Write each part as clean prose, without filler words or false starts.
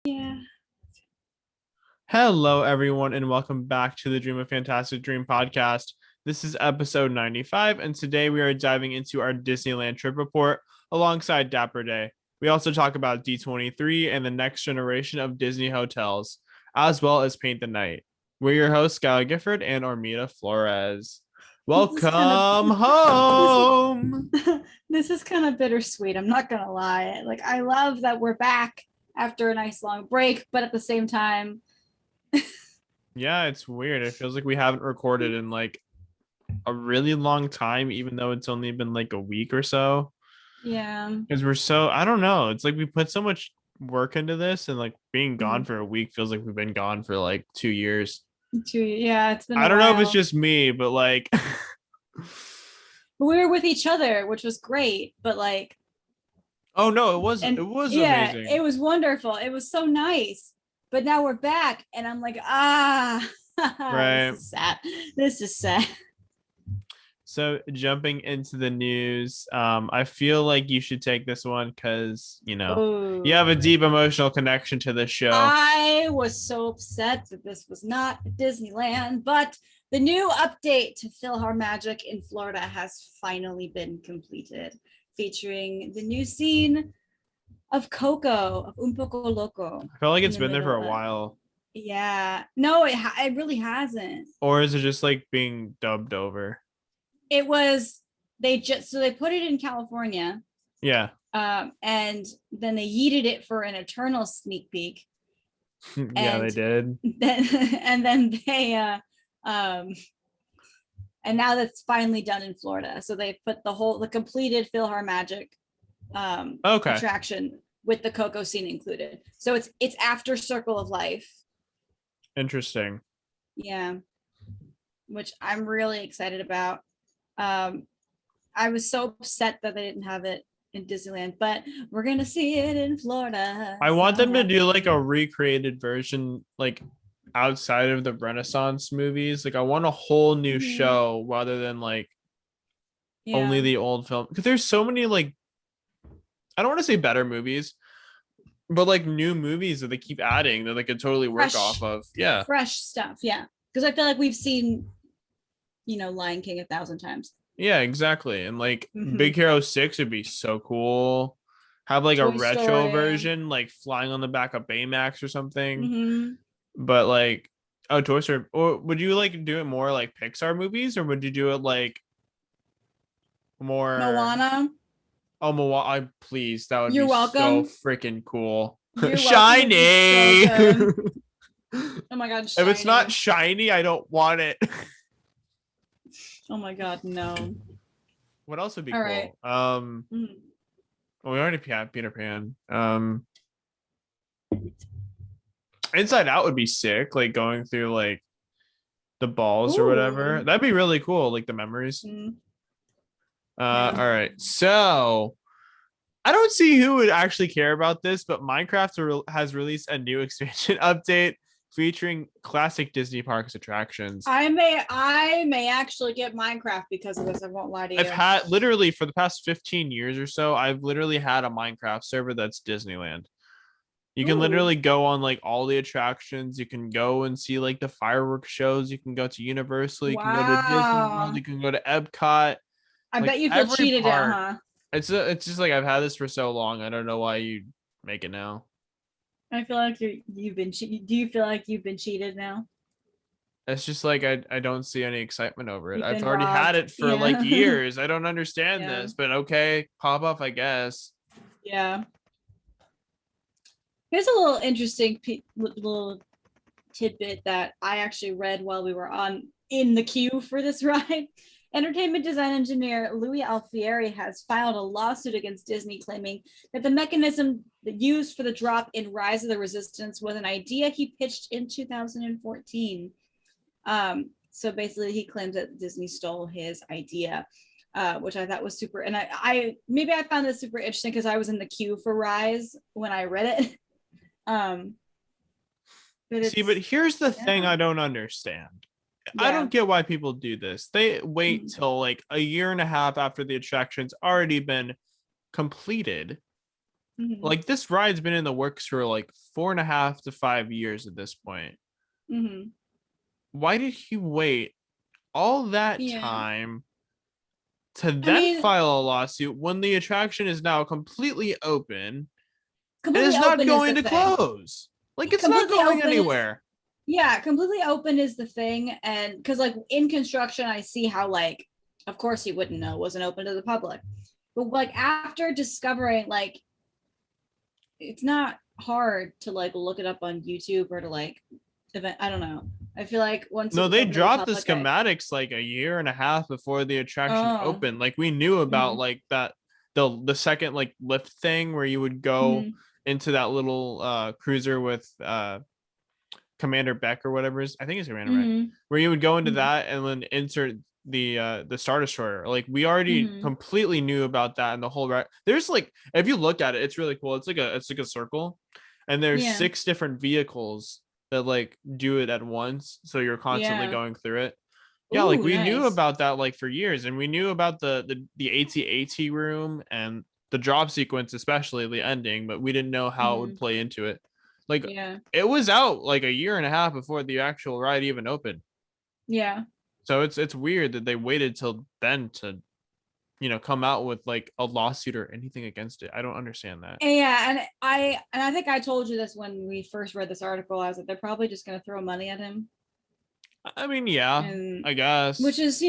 Yeah. Hello, everyone, and welcome back to the Dream of Fantastic Dream podcast. This is episode 95, and today we are diving into our Disneyland trip report alongside Dapper Day. We also talk about D23 and the next generation of Disney hotels, as well as Paint the Night. We're your hosts, Skylar Gifford and Armida Flores. This is kind of Welcome this is home. this is kind of bittersweet. I'm not gonna lie. Like I love that we're back after a nice long break, but at the same time, Yeah, it's weird. It feels like we haven't recorded in like a really long time, even though it's only been like a week or so. yeah. Because we're so, I don't know. It's like we put so much work into this, and like being gone Mhm. for a week feels like we've been gone for like 2 years. Yeah, it's been a I don't know if it's while. just me, but like, But we were with each other, which was great. But like, oh no, it and was yeah, amazing. it was wonderful. It was so nice. But now we're back, and I'm like, this Right. is sad. This is sad. So jumping into the news, I feel like you should take this one because you have a Oh. deep emotional connection to this show. I was so upset that this was not Disneyland, but the new update to PhilharMagic in Florida has finally been completed, featuring the new scene of Coco, of Un Poco Loco, I feel like in it's the been there for middle a of. while, Yeah, no, it really hasn't. or is it just like being dubbed over? It was they put it in California, Yeah. and then they yeeted it for an Eternal sneak peek, Yeah, they and did. then and then they um and now that's finally done in Florida. So they put the completed PhilharMagic Okay. attraction with the Coco scene included. So it's after Circle of Life. Interesting. Yeah, which I'm really excited about. Um, I was so upset that they didn't have it in Disneyland, but we're gonna see it in Florida. I So want them to do like happy. a recreated version, like outside of the Renaissance movies. Like I want a whole new Mhm. show rather than like only Yeah, the old film. Because there's so many like, I don't want to say better movies, but like new movies that they keep adding that they could totally work off fresh, of. Yeah. fresh stuff. Yeah, because I feel like we've seen Lion King 1,000 times. Yeah, exactly. And like Mm-hmm. Big Hero 6 would be so cool. Have like a Toy retro Story. version, like flying on the back of Baymax or something. Mm-hmm. But like, oh, Toy Story. Or would you like do it more like Pixar movies, or would you do it like more? Moana. Oh, Moana, please, that would You're be so welcome. freaking cool. You're welcome would be so Shiny. good. If Oh my god, it's not shiny. shiny, I don't want it. Oh my god, no. What else would be All right. cool? Mm. Well, we already had Peter Pan. Inside Out would be sick, like going through like the balls or whatever. Ooh. That'd be really cool, like the memories. Mm. Yeah. All right. So I don't see who would actually care about this, but Minecraft has released a new expansion update featuring classic Disney parks attractions. I may actually get Minecraft because of this. I won't lie to I've you. had literally for the past 15 years or so, I've literally had a Minecraft server that's Disneyland. You can Ooh. literally go on like all the attractions. You can go and see like the fireworks shows. You can go to Universal. You can go to Disney World. Wow. You can go to Epcot. I Like bet you feel every cheated now, park. huh? It's just like I've had this for so long. I don't know why you make it now. I feel like you've been do you feel like you've been cheated now? It's just like I don't see any excitement over it. You've I've been already had robbed. it for like Yeah. years. I don't understand Yeah. this, but okay, pop up, I guess. Yeah. Here's a little interesting little tidbit that I actually read while we were in the queue for this ride. Entertainment design engineer Louis Alfieri has filed a lawsuit against Disney, claiming that the mechanism used for the drop in Rise of the Resistance was an idea he pitched in 2014. So basically, he claims that Disney stole his idea, which I thought was super. And I maybe I found this super interesting because I was in the queue for Rise when I read it. Um, but See, but it's here's the thing yeah, I don't understand. I yeah. don't get why people do this. They wait Mm. till like a year and a half after the attraction's already been completed Like this ride's been in the works for like 4.5 to 5 years at this point. Why did he wait all that Yeah. time to I then mean, file a lawsuit when the attraction is now completely open and completely is not open is the going to thing. close? Like it's not Completely going open is anywhere. Yeah, completely open is the thing. And because like in construction, I see how like, of course he wouldn't know, it wasn't open to the public. But like after discovering, like, it's not hard to like look it up on YouTube or to like event. I don't know. I feel like once it No, was they open to the dropped the public, schematics like a year and a half before the attraction oh, opened. Like we knew about mhm, like that the second like lift thing where you would go mhm, into that little cruiser with Commander Beck or whatever is I think it's Commander Beck, mhm, where you would go into mhm, that and then insert the Star Destroyer. Like we already mhm, completely knew about that and the whole right. There's like if you look at it, it's really cool. It's like a circle, and there's yeah, 6 different vehicles that like do it at once, so you're constantly yeah. going through it. Yeah, like Ooh, we knew nice. about that like for years, and we knew about the AT-AT room and the drop sequence, especially the ending, but we didn't know how it would Mhm, play into it. Like yeah, it was out like a year and a half before the actual ride even opened. yeah. So it's weird that they waited till then to come out with like a lawsuit or anything against it. I don't understand that. And yeah, and I think I told you this when we first read this article. I was like, they're probably just gonna throw money at him, I mean, yeah, and I which guess. is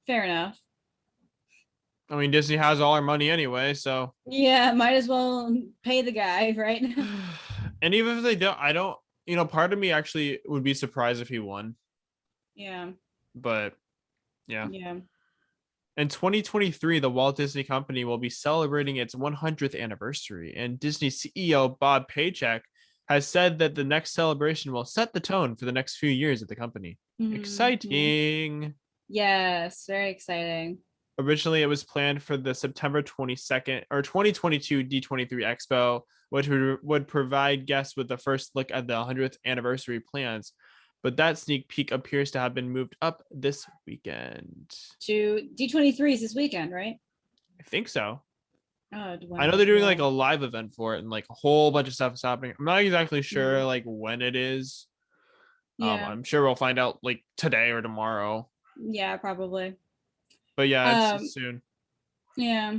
fair enough. I mean, Disney has all our money anyway, so. Yeah, might as well pay the guy, right? And even if they don't, I don't. Part of me actually would be surprised if he won, Yeah, but yeah. yeah. In 2023, the Walt Disney Company will be celebrating its 100th anniversary, and Disney CEO Bob Paycheck has said that the next celebration will set the tone for the next few years at the company. Mhm. Exciting. Yes, very exciting. Originally, it was planned for the September 22nd or 2022 D23 Expo, which would provide guests with the first look at the 100th anniversary plans. But that sneak peek appears to have been moved up this weekend. To D23 is this weekend, right? I think so. Oh, I know they're doing like yeah, a live event for it and like a whole bunch of stuff is happening. I'm not exactly sure mhm, like when it is. yeah, I'm sure we'll find out like today or tomorrow. yeah, probably. But yeah, it's Um, soon. yeah.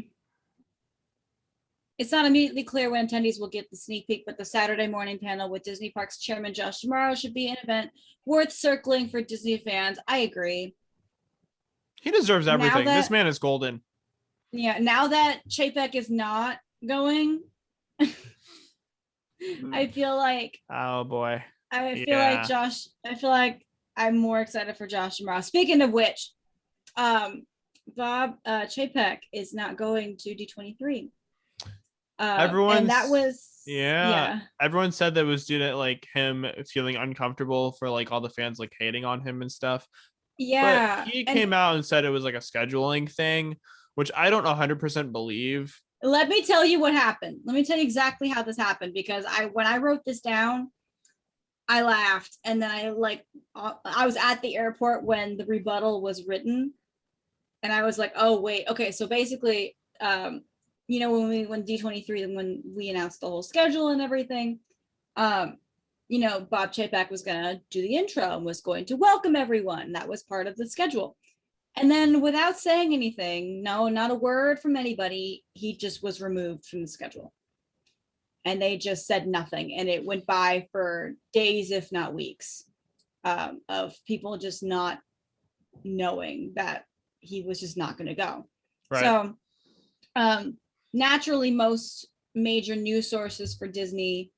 It's not immediately clear when attendees will get the sneak peek, but the Saturday morning panel with Disney Parks Chairman Josh D'Amaro should be an event worth circling for Disney fans. I agree. He deserves Now everything. This that man is golden. now that Chapek is not going, I feel like Oh boy. Yeah. I feel like I'm more excited for Josh D'Amaro. Speaking of which, um, Bob Chapek is not going to D23. And that Everyone's was yeah. yeah, Everyone said that was due to like him feeling uncomfortable for like all the fans like hating on him and stuff. But yeah. he And came out and said it was like a scheduling thing, which I don't 100% believe. let me tell you what happened. Let me tell you exactly how this happened because when I wrote this down, I laughed and then I was at the airport when the rebuttal was written and I was like, oh wait, okay, so basically when D23 when we announced the whole schedule and everything, um Bob Chapek was going to do the intro and was going to welcome everyone. That was part of the schedule. And then without saying anything, no, not a word from anybody, he just was removed from the schedule. And they just said nothing. And it went by for days, if not weeks, of people just not knowing that he was just not going to go. Right. So um, naturally, most major news sources for Disney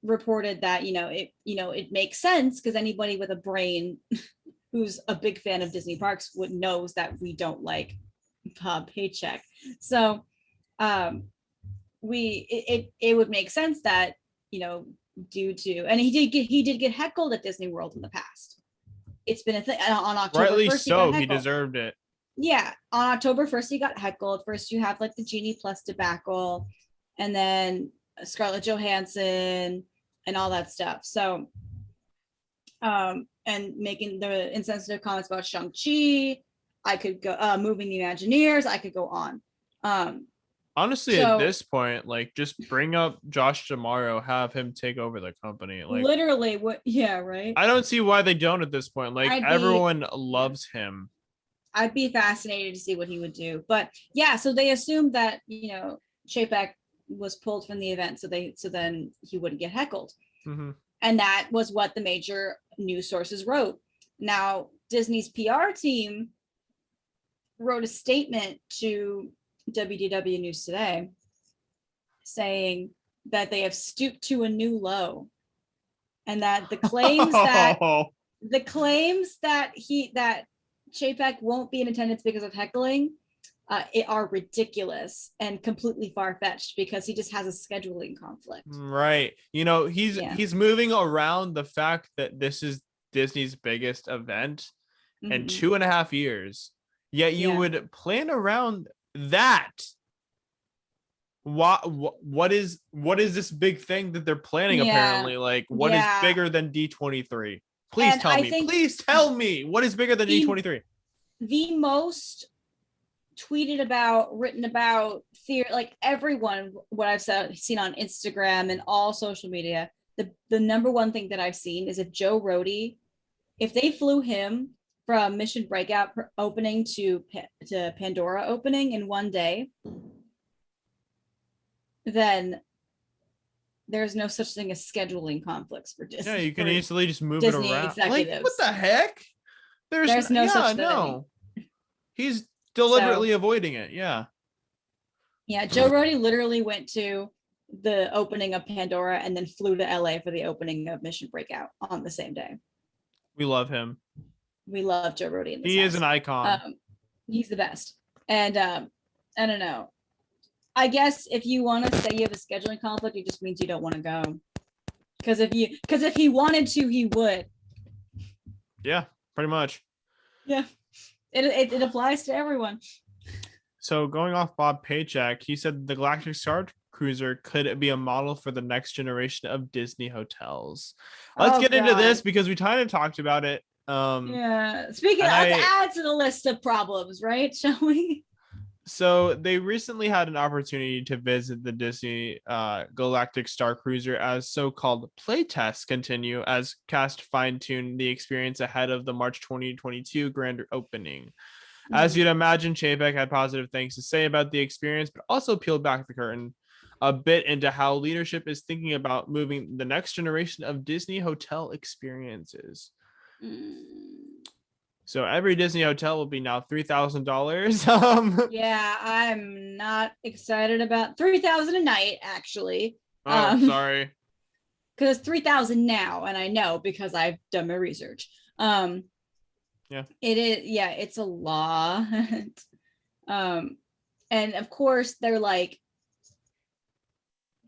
reported that it makes sense because anybody with a brain who's a big fan of Disney parks would knows that we don't like Bob Paycheck. So it would make sense that due to, and he did get heckled at Disney World in the past. It's been a thing. On October Rightly 1st he got so. He heckled. deserved it. Yeah, on October 1st he got heckled. First you have like the Genie Plus debacle, and then Scarlett Johansson and all that stuff. So and making the insensitive comments about Shang-Chi. I could go moving the Imagineers. I could go on. Honestly, at So this point, like just bring up Josh tomorrow, have him take over the company. Like literally, what? Yeah, right. I don't see why they don't at this point. Like I'd be everyone yeah, loves him. I'd be fascinated to see what he would do. But yeah, so they assumed that Chapek was pulled from the event, so then he wouldn't get heckled, Mm-hmm. and that was what the major news sources wrote. Now Disney's PR team wrote a statement to WDW News Today saying that they have stooped to a new low, and that the claims that Chapek won't be in attendance because of heckling it are ridiculous and completely far-fetched because he just has a scheduling conflict. Right. Yeah. He's moving around the fact that this is Disney's biggest event in Mm-hmm. 2.5 years. Yet you Yeah. would plan around that. What is this big thing that they're planning Yeah. apparently? Like what is Yeah. bigger than D23? Please And tell I me. think Please tell me what is bigger than the D23? the most tweeted about, written about, theory, like everyone, what I've seen on Instagram and all social media, the number one thing that I've seen is if they flew him from Mission Breakout opening to Pandora opening in one day, then there's no such thing as scheduling conflicts for Disney. Yeah, you can easily just move it Disney around. Like what executives. the heck? There's no Yeah, such thing. no. He's So deliberately avoiding it. Yeah. yeah, Joe Rody literally went to the opening of Pandora and then flew to LA for the opening of Mission Breakout on the same day. We love him. We love Joe Rody in this He is house. an icon. He's the best. And I don't know. I guess if you want to say you have a scheduling conflict, it just means you don't want to go. Because if he wanted to, he would. Yeah, pretty much. Yeah, it applies to everyone. So going off Bob Paycheck, he said the Galactic Star Cruiser could be a model for the next generation of Disney hotels. Let's get into this because we kind of talked about it. Yeah. Speaking, let's add to the list of problems, right? Shall we? So they recently had an opportunity to visit the Disney Galactic Star Cruiser as so-called playtests continue as cast fine-tune the experience ahead of the March 2022 grand opening. As you'd imagine, Chapek had positive things to say about the experience, but also peeled back the curtain a bit into how leadership is thinking about moving the next generation of Disney hotel experiences. So every Disney hotel will be now $3,000. Yeah, I'm not excited about $3,000 a night, actually. Oh, sorry. Because it's $3,000 now, and I know because I've done my research. Yeah. It is. Yeah, it's a lot. And of course they're like,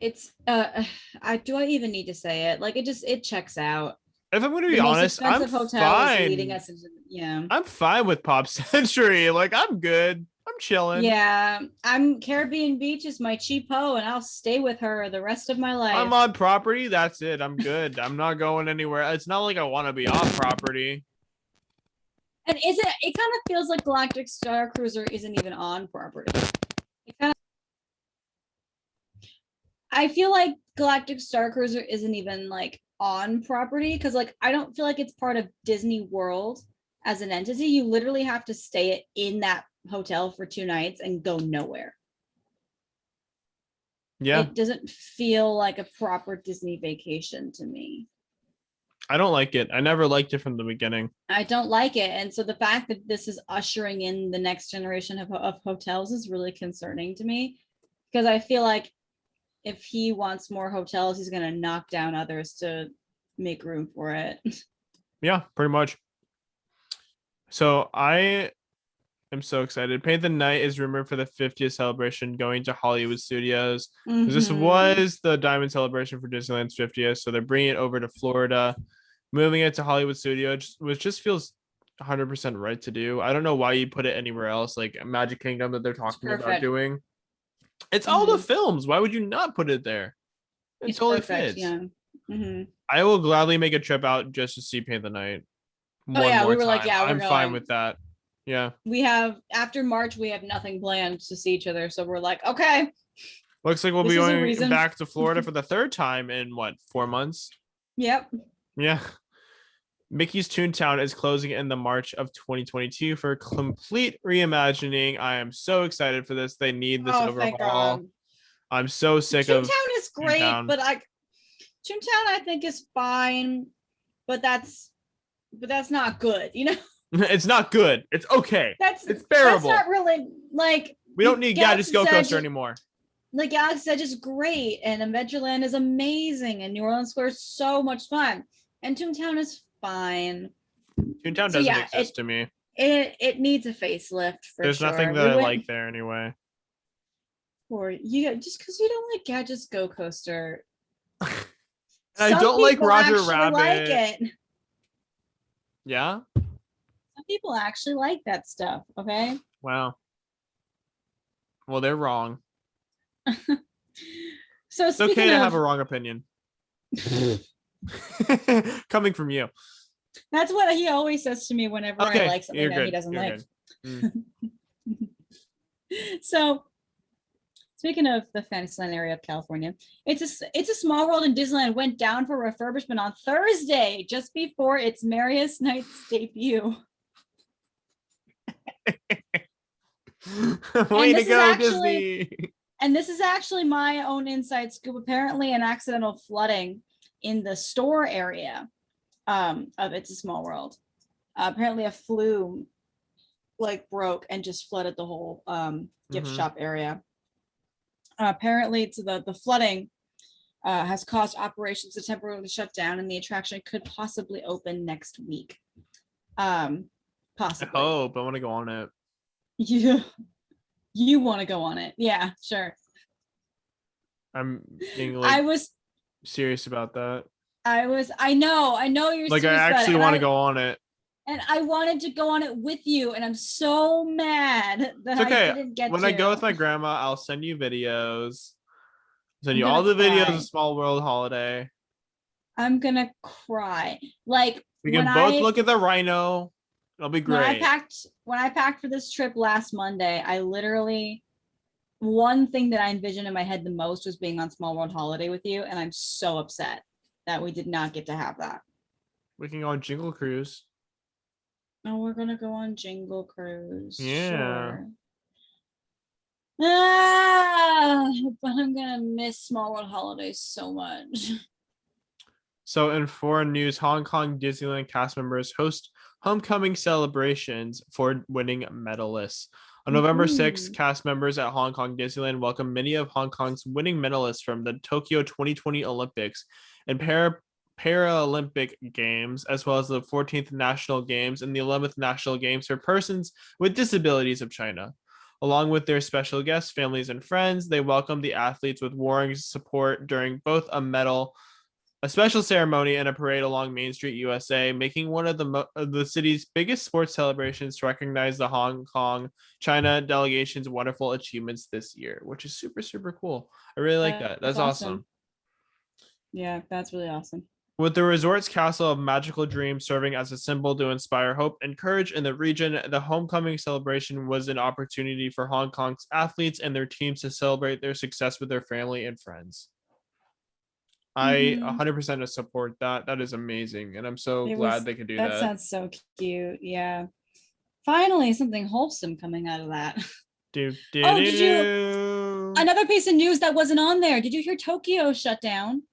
it's. Do I even need to say it? Like it checks out. If I'm going to be The most honest, I'm expensive hotel is leading fine. us into yeah. I'm fine with Pop Century. Like I'm good. I'm chilling. Yeah, I'm Caribbean Beach is my cheapo, and I'll stay with her the rest of my life. I'm on property. That's it. I'm good. I'm not going anywhere. It's not like I want to be off property. And it kind of feels like Galactic Star Cruiser isn't even on property. I feel like Galactic Star Cruiser isn't even like on property because like I don't feel like it's part of Disney World as an entity. You literally have to stay in that hotel for 2 nights and go nowhere. Yeah. It doesn't feel like a proper Disney vacation to me. I don't like it. I never liked it from the beginning. I don't like it. And so the fact that this is ushering in the next generation of hotels is really concerning to me because I feel like if he wants more hotels, he's going to knock down others to make room for it. Yeah, pretty much. So I am so excited. Paint the Night is rumored for the 50th celebration going to Hollywood Studios. Mm-hmm. This was the Diamond Celebration for Disneyland's 50th. So they're bringing it over to Florida, moving it to Hollywood Studios, which just feels 100% right to do. I don't know why you put it anywhere else, like Magic Kingdom that they're talking about doing. It's all the films. Why would you not put it there? It totally fits. Yeah. Mm-hmm. I will gladly make a trip out just to see Paint the Night. We were time. Like, yeah, I'm fine with that. Yeah. We have after March, we have nothing planned to see each other. So we're like, okay, Looks like we'll this be is a going reason. back to Florida for the third time in what, 4 months? Yep. Yeah. Mickey's Toontown is closing in the March of 2022 for complete reimagining. I am so excited for this. They need this Oh, thank overhaul. God. I'm so sick of Toontown is great, Toontown. but Toontown I think is fine, but that's not good, you know. It's not good. It's okay. It's That's bearable. not really like We don't need Gadget's Go Edge Coaster anymore. Like Galaxy's Edge is great, and Adventureland is amazing, and New Orleans Square is so much fun, and Toontown is fine. Toontown doesn't exist to me. It needs a facelift for There's sure. nothing that I like there anyway. Or you just because you don't like Gadget's Go Coaster. I don't like Roger Rabbit. Like it. Yeah. Some people actually like that stuff. Okay. Wow. Well, they're wrong. So it's okay to have a wrong opinion. Coming from you. That's what he always says to me whenever I like something that he doesn't like. So, speaking of the Fantasyland area of California, it's a small world in Disneyland went down for refurbishment on Thursday, just before its Merriest Nights debut. Way to go, Disney. And this is actually my own inside scoop. Apparently, an accidental flooding in the store area of It's a Small World. Apparently, a flume broke and just flooded the whole gift shop area. Apparently, it's the flooding has caused operations to temporarily shut down, and the attraction could possibly open next week. Possibly. I hope. I want to go on it. Yeah. You want to go on it. Yeah, sure. I'm being serious about that. I know you're like, I actually want to go on it. And I wanted to go on it with you, and I'm so mad that I didn't get when to. I go with my grandma, I'll send you videos. Send you all the videos of Small World Holiday. I'm gonna cry. We can both look at the rhino. It'll be great. When I packed for this trip last Monday, I literally, one thing that I envisioned in my head the most was being on Small World Holiday with you, and I'm so upset that we did not get to have that. We can go on Jingle Cruise. Oh, we're gonna go on Jingle Cruise. Yeah. Sure. But I'm gonna miss Small World Holiday so much. So in foreign news, Hong Kong Disneyland cast members host homecoming celebrations for winning medalists. On November 6th, cast members at Hong Kong Disneyland welcomed many of Hong Kong's winning medalists from the Tokyo 2020 Olympics and Paralympic Games, as well as the 14th National Games and the 11th National Games for Persons with Disabilities of China. Along with their special guests, families, and friends, they welcomed the athletes with warring support during both a special ceremony and a parade along Main Street, USA, making one of the city's biggest sports celebrations to recognize the Hong Kong China delegation's wonderful achievements this year, which is super, super cool. I really like that. That's awesome. Yeah, that's really awesome. With the resort's castle of magical dreams serving as a symbol to inspire hope and courage in the region, the homecoming celebration was an opportunity for Hong Kong's athletes and their teams to celebrate their success with their family and friends. I 100% support that. That is amazing. And I'm so glad they could do that. That sounds so cute. Yeah. Finally, something wholesome coming out of that. Did you? Another piece of news that wasn't on there. Did you hear Tokyo shut down?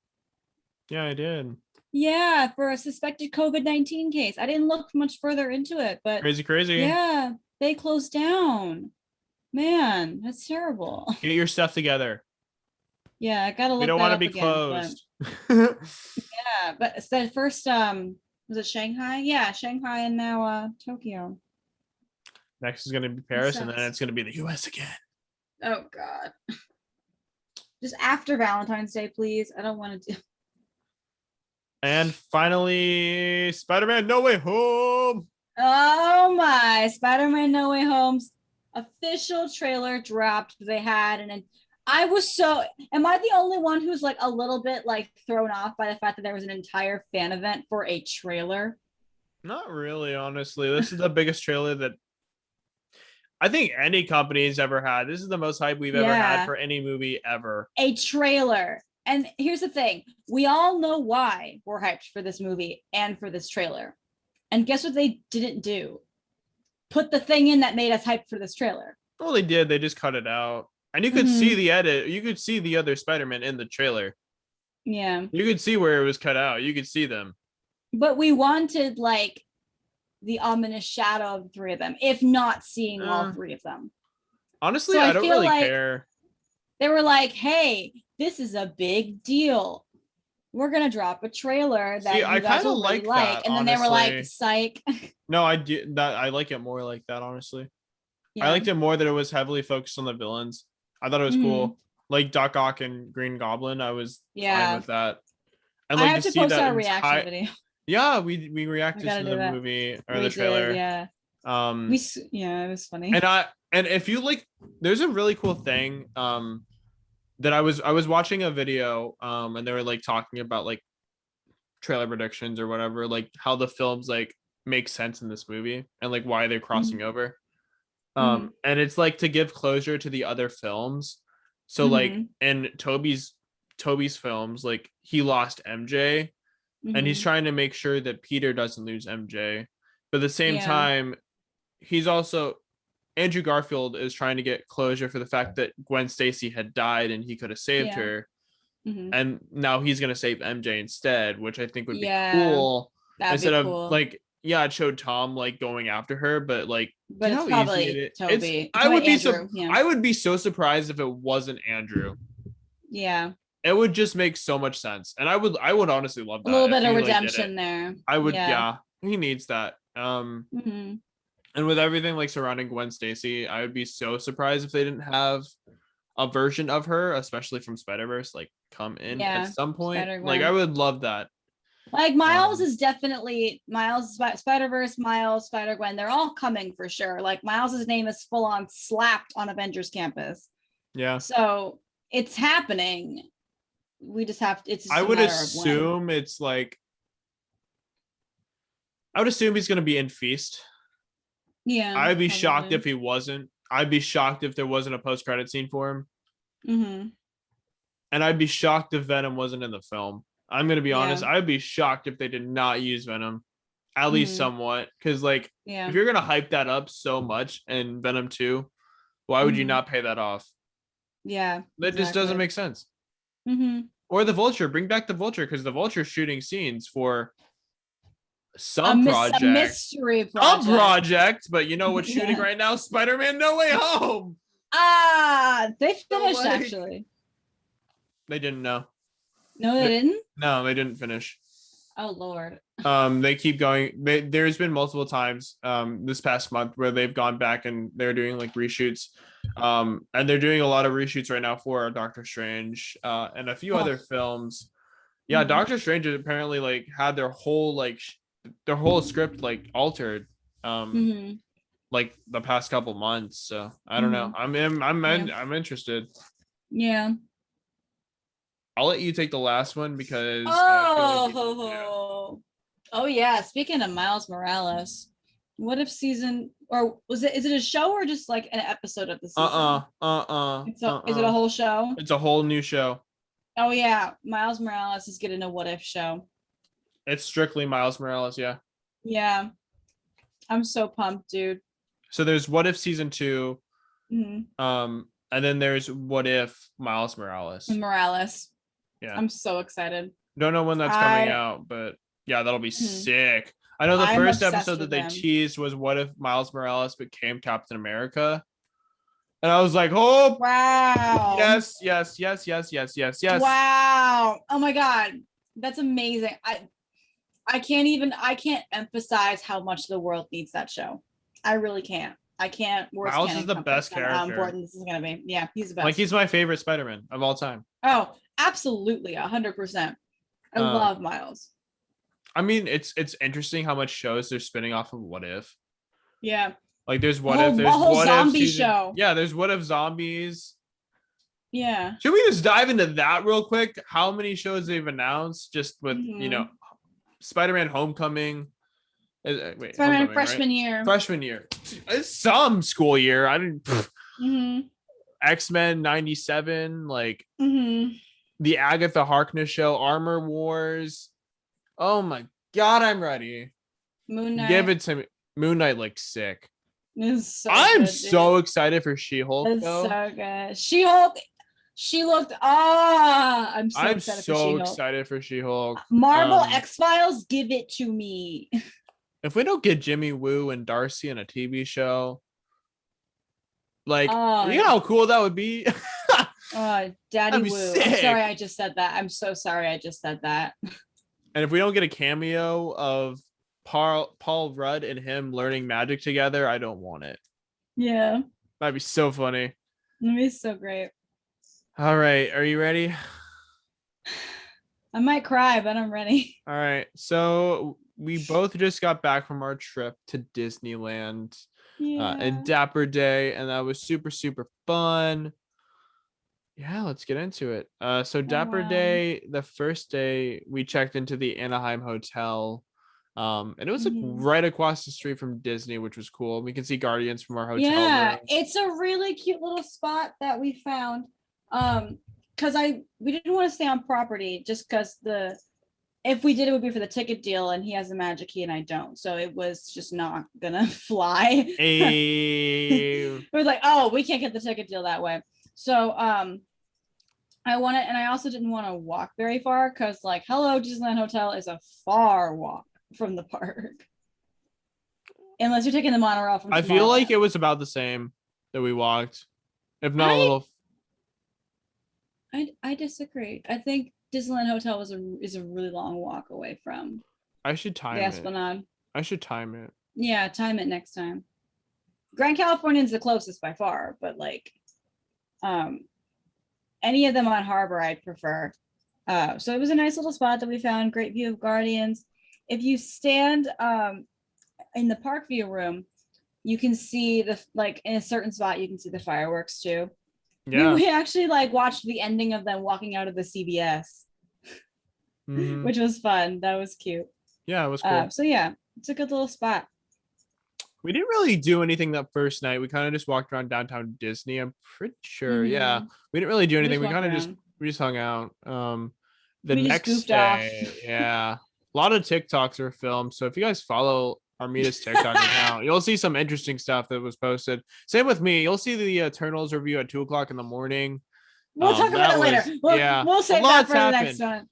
Yeah, I did. Yeah, for a suspected COVID-19 case. I didn't look much further into it, but crazy. Yeah, they closed down. Man, that's terrible. Get your stuff together. Yeah, I gotta look. We don't want to be closed. Yeah, but it's the first was it Shanghai? Yeah, Shanghai and now Tokyo. Next is gonna be Paris, and then it's gonna be the US again. Oh God. Just after Valentine's Day, please. I don't want to do. And finally, Spider-Man No Way Home. Oh my, Spider-Man No Way Home's official trailer dropped. They had am I the only one who's a little bit thrown off by the fact that there was an entire fan event for a trailer? Not really, honestly. This is the biggest trailer that I think any company's ever had. This is the most hype we've ever had for any movie ever. A trailer. And here's the thing. We all know why we're hyped for this movie and for this trailer. And guess what they didn't do? Put the thing in that made us hyped for this trailer. Well, they did. They just cut it out. And you could see the edit. You could see the other Spider-Man in the trailer. Yeah. You could see where it was cut out. You could see them. But we wanted like the ominous shadow of the three of them, if not seeing all three of them. Honestly, so I don't really care. They were like, hey, this is a big deal. We're gonna drop a trailer that you guys will really like. And then they were like, psych. No, I do that. I like it more like that, honestly. Yeah. I liked it more that it was heavily focused on the villains. I thought it was cool. Like Doc Ock and Green Goblin, I was fine with that. And like I have to post our reaction video. Yeah, we reacted to the movie or the trailer. Yeah. It was funny. And if you like, there's a really cool thing that I was watching a video and they were like talking about like trailer predictions or whatever, like how the films like make sense in this movie and like why they're crossing over. And it's like to give closure to the other films. So like in Toby's films, like he lost MJ and he's trying to make sure that Peter doesn't lose MJ. But at the same time, he's also Andrew Garfield is trying to get closure for the fact that Gwen Stacy had died and he could have saved her. And now he's going to save MJ instead, which I think would be cool. Instead of like, it showed Tom like going after her, but like, it's probably Toby. I would be so surprised if it wasn't Andrew. Yeah. It would just make so much sense. And I would honestly love that. A little bit of redemption there. I would, he needs that. And with everything like surrounding Gwen Stacy, I would be so surprised if they didn't have a version of her, especially from Spider-Verse, like come in at some point. Spider-Gwen. Like I would love that. Like Miles is definitely Spider-Verse, Miles, Spider-Gwen. They're all coming for sure. Like Miles's name is full on slapped on Avengers Campus. Yeah. So it's happening. We just have to. It's. I would assume it's like. I would assume he's going to be in Feast. Yeah. I'd be shocked if he wasn't. I'd be shocked if there wasn't a post-credit scene for him. And I'd be shocked if Venom wasn't in the film. I'm going to be honest. I'd be shocked if they did not use Venom, at least somewhat. Because, like, if you're going to hype that up so much in Venom 2, why would you not pay that off? Yeah. That just doesn't make sense. Or the Vulture. Bring back the Vulture, because the Vulture's shooting scenes for some project. A mystery project. Some project, but you know what's shooting right now? Spider-Man No Way Home. They finished, actually. They didn't know. No, they didn't? No, they didn't finish. Oh, Lord. They keep going. There's been multiple times this past month where they've gone back and they're doing like reshoots. And they're doing a lot of reshoots right now for Doctor Strange and a few other films. Yeah, Doctor Strange apparently like had their whole script like altered like the past couple months. So I don't know. I'm interested. Yeah. I'll let you take the last one because oh yeah. Speaking of Miles Morales, what if is it a show or just like an episode of the season? Is it a whole show? It's a whole new show. Oh yeah, Miles Morales is getting a what if show. It's strictly Miles Morales, yeah. Yeah. I'm so pumped, dude. So there's What If Season 2. And then there's What If Miles Morales. Yeah. I'm so excited. Don't know when that's coming out, but yeah, that'll be sick. I know the first episode that they teased was What If Miles Morales became Captain America. And I was like, oh wow. Yes. Wow. Oh my God. That's amazing. I can't emphasize how much the world needs that show. I really can't. Miles is the best character. How important this is gonna be. Yeah, he's the best. Like he's my favorite Spider-Man of all time. Oh, absolutely, 100%. I love Miles. I mean, it's interesting how much shows they're spinning off of What If. Yeah. Like there's What If, there's What zombie If show. Yeah, there's What If Zombies. Yeah. Should we just dive into that real quick? How many shows they've announced just with Spider-Man Homecoming, Wait, Spider-Man homecoming, freshman right? year. Freshman year. It's some school year. I didn't. Mm-hmm. X-Men 97, like Mm-hmm. the Agatha Harkness show, Armor Wars. Oh my God, I'm ready. Moon Give Knight it to me. Moon Knight looks sick. is so I'm good, so dude. excited for She-Hulk It's though. so good. She-Hulk. She looked. Ah, I'm so I'm excited for so She-Hulk. excited for She-Hulk. Marvel X-Files, give it to me. If we don't get Jimmy Woo and Darcy in a TV show, like, you know Oh, how cool that would be? Daddy That'd be Woo. I'm sorry sick. I just said that. I'm so sorry I just said that. And if we don't get a cameo of Paul Rudd and him learning magic together, I don't want it. Yeah, That'd be so funny. that'd be so great. All right, are you ready? I might cry, but I'm ready. All right. So we both just got back from our trip to Disneyland Yeah. and Dapper Day, and that was super, super fun. Yeah, let's get into it. So Dapper wow. Day, the first day we checked into the Anaheim Hotel. And it was like right across the street from Disney, which was cool. We can see Guardians from our hotel room. It's a really cute little spot that we found. Because we didn't want to stay on property just because if we did, it would be for the ticket deal, and he has a magic key and I don't, so it was just not gonna fly. It was like, oh, we can't get the ticket deal that way. So I wanted, and I also didn't want to walk very far because, like, hello, Disneyland Hotel is a far walk from the park. Unless you're taking the monorail from I feel like it was about the same that we walked, if not a little. I disagree. I think Disneyland Hotel is a really long walk away from I should time the it. Esplanade. I should time it. Yeah, time it next time. Grand Californian's the closest by far, but like any of them on Harbor I'd prefer. So it was a nice little spot that we found. Great view of Guardians. If you stand in the park view room, you can see in a certain spot you can see the fireworks too. Yeah. We actually like watched the ending of them walking out of the CBS, which was fun. That was cute. Yeah, it was cool. So yeah, it's a good little spot. We didn't really do anything that first night. We kind of just walked around downtown Disney. I'm pretty sure. Yeah, we didn't really do anything. We kind of just hung out. The next day, yeah, a lot of TikToks were filmed. So if you guys follow Armida's TikTok account, you'll see some interesting stuff that was posted. Same with me. You'll see the Eternals review at 2:00 in the morning. We'll talk about it later. We'll save that for the next one.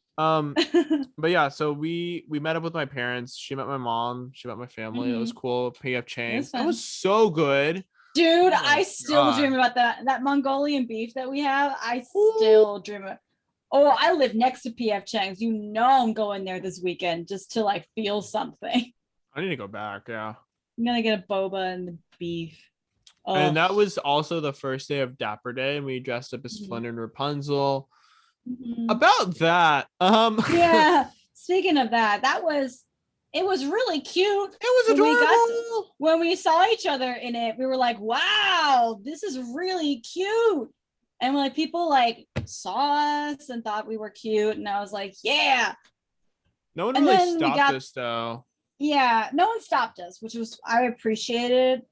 But yeah, so we met up with my parents. She met my mom. She met my family. It was cool. PF Chang's. It was so good. Dude, I still dream about that Mongolian beef that we have. I still dream of. Oh, I live next to PF Chang's. You know I'm going there this weekend just to like feel something. I need to go back. Yeah. I'm gonna get a boba and the beef. Oh. And that was also the first day of Dapper Day, and we dressed up as Flynn and Rapunzel. About that. Yeah. Speaking of that, it was really cute. It was adorable. When we saw each other in it, we were like, wow, this is really cute. And like people like saw us and thought we were cute. And I was like, yeah. No one really stopped us though. Yeah, no one stopped us, which was I appreciated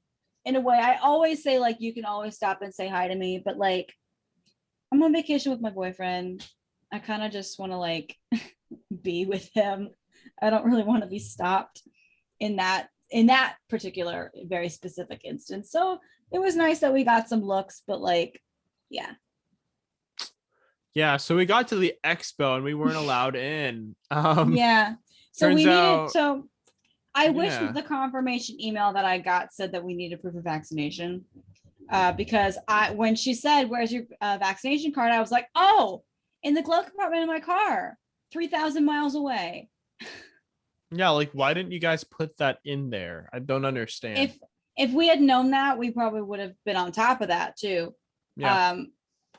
in a way. I always say like you can always stop and say hi to me, but like I'm on vacation with my boyfriend. I kind of just want to like be with him. I don't really want to be stopped in that particular very specific instance. So it was nice that we got some looks, but like, yeah. Yeah, so we got to the expo and we weren't allowed in. Yeah. So I wish the confirmation email that I got said that we needed proof of vaccination. Because when she said, "Where's your vaccination card?" I was like, "Oh, in the glove compartment of my car, 3,000 miles away." Yeah, like why didn't you guys put that in there? I don't understand. If we had known that, we probably would have been on top of that too. Yeah.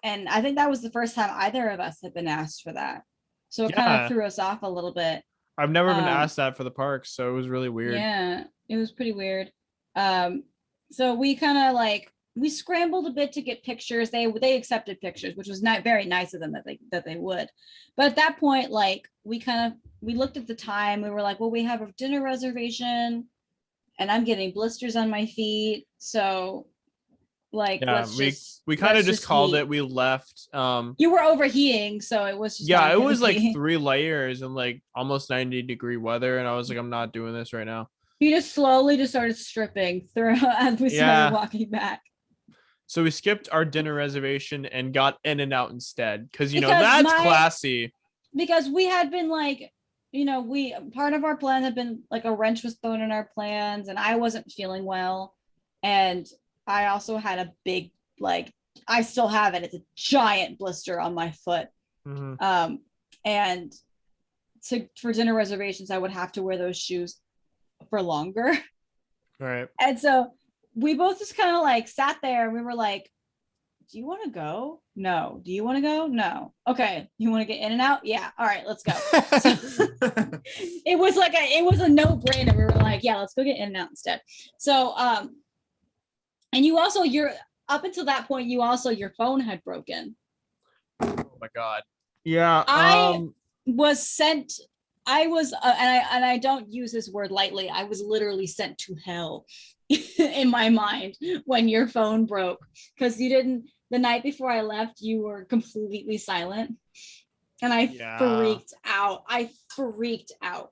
And I think that was the first time either of us had been asked for that, so it kind of threw us off a little bit. I've never been asked that for the parks, so it was really weird. Yeah, it was pretty weird. So we kind of like. We scrambled a bit to get pictures. They accepted pictures, which was not very nice of them that they would. But at that point, like we looked at the time. We were like, well, we have a dinner reservation. and I'm getting blisters on my feet. So like, Yeah, we kind of just called it. We left. You were overheating, so it was just Yeah, not it gonna was like be. 3 layers and like almost 90-degree weather, and I was like, I'm not doing this right now. You just slowly just started stripping through as we started Yeah. walking back. So we skipped our dinner reservation and got In-N-Out instead, because Because that's classy. Because we had been like, we part of our plan had been like a wrench was thrown in our plans, and I wasn't feeling well, and I also had a big like I still have it. It's a giant blister on my foot. Mm-hmm. And for dinner reservations, I would have to wear those shoes for longer. Right. And so we both just kind of like sat there and we were like, do you want to go? No. Do you want to go? No. Okay. You want to get In-N-Out? Yeah. All right, let's go. So it was a no-brainer. We were like, yeah, let's go get In-N-Out instead. So and you also up until that point, your phone had broken. Oh my God. Yeah. I was sent and I don't use this word lightly. I was literally sent to hell in my mind when your phone broke, because the night before I left, you were completely silent, and I freaked out.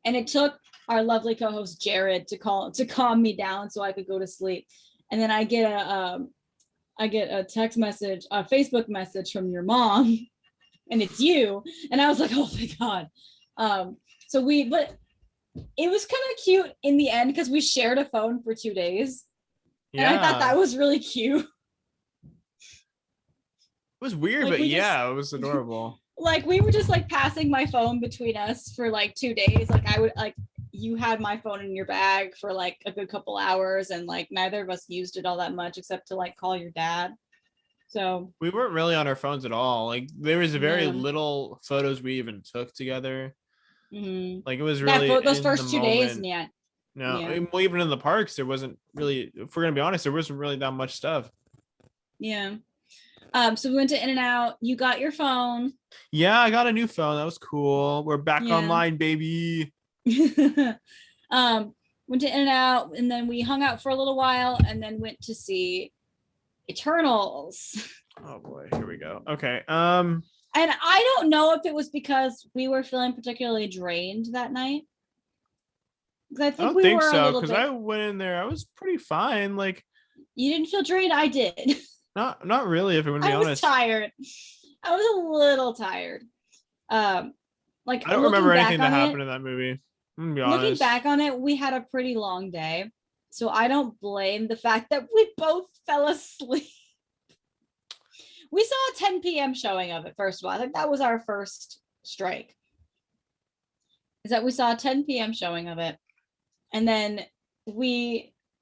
And it took our lovely co-host Jared to calm me down so I could go to sleep. And then I get a text message, a Facebook message from your mom, and it's you. And I was like, oh my God. But it was kind of cute in the end because we shared a phone for 2 days. Yeah. And I thought that was really cute. It was weird, but yeah, it was adorable. Like we were just like passing my phone between us for like 2 days. Like you had my phone in your bag for like a good couple hours, and like neither of us used it all that much except to like call your dad. So we weren't really on our phones at all. Like there was very little photos we even took together. Mm-hmm. Like it was really those first 2 days. Yeah. No, well, even in the parks, there wasn't really, if we're gonna be honest, there wasn't really that much stuff. Yeah. So we went to In-N-Out. You got your phone. Yeah, I got a new phone. That was cool. We're back online, baby. Went to In-N-Out, and then we hung out for a little while, and then went to see Eternals. Oh boy, here we go. Okay. And I don't know if it was because we were feeling particularly drained that night. I don't think so, because I went in there, I was pretty fine. Like, you didn't feel drained? I did. Not really, if I'm gonna be honest. I was tired. I was a little tired. Like I don't remember anything that happened in that movie. I'm gonna be honest. Looking back on it, we had a pretty long day, so I don't blame the fact that we both fell asleep. We saw a 10 p.m. showing of it, first of all. I think that was our first strike. Is that we saw a 10 p.m. showing of it. And then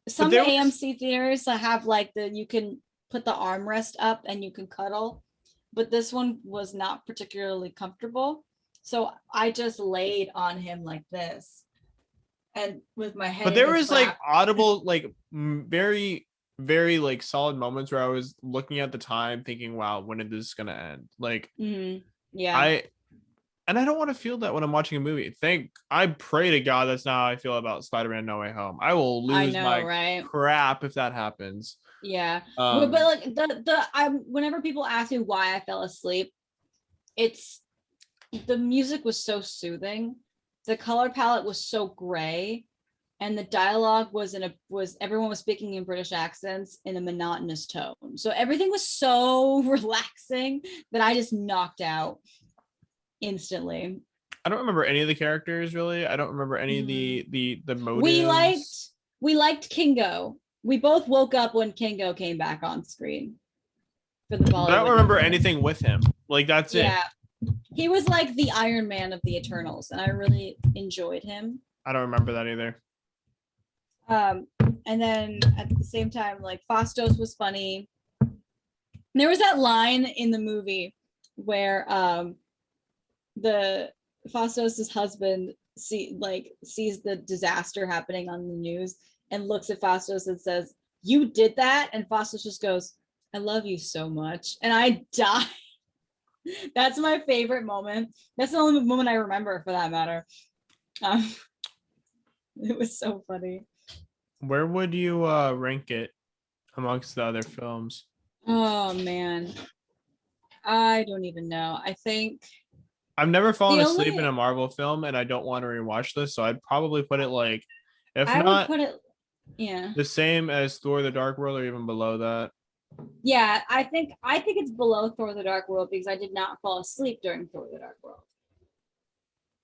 some AMC theaters have like you can put the armrest up and you can cuddle, but this one was not particularly comfortable. So I just laid on him like this and with my head. But there was like audible, like very, very like solid moments where I was looking at the time thinking, wow, when is this gonna end? Like, yeah. And I don't want to feel that when I'm watching a movie. I pray to God that's not how I feel about Spider-Man No Way Home. I will lose my crap if that happens. Yeah. But like whenever people ask me why I fell asleep, it's the music was so soothing. The color palette was so gray, and the dialogue was everyone was speaking in British accents in a monotonous tone. So everything was so relaxing that I just knocked out instantly. I don't remember any of the characters really. I don't remember any of the motives. We liked Kingo. We both woke up when Kingo came back on screen for the Bollywood. I don't remember anything with him. Like that's it. Yeah. He was like the Iron Man of the Eternals, and I really enjoyed him. I don't remember that either. And then at the same time, like Fastos was funny. There was that line in the movie where the Fastos' husband sees the disaster happening on the news and looks at Fastos and says, "You did that?" And Fastos just goes, "I love you so much." And I died. That's my favorite moment. That's the only moment I remember, for that matter. It was so funny. Where would you rank it amongst the other films? Oh man, I don't even know. I think I've never fallen the asleep in only a Marvel film, and I don't want to rewatch this, so I'd probably put it like, if I would not put it, yeah, the same as Thor: The Dark World, or even below that. yeah. I think it's below Thor: The Dark World because I did not fall asleep during Thor: The Dark World,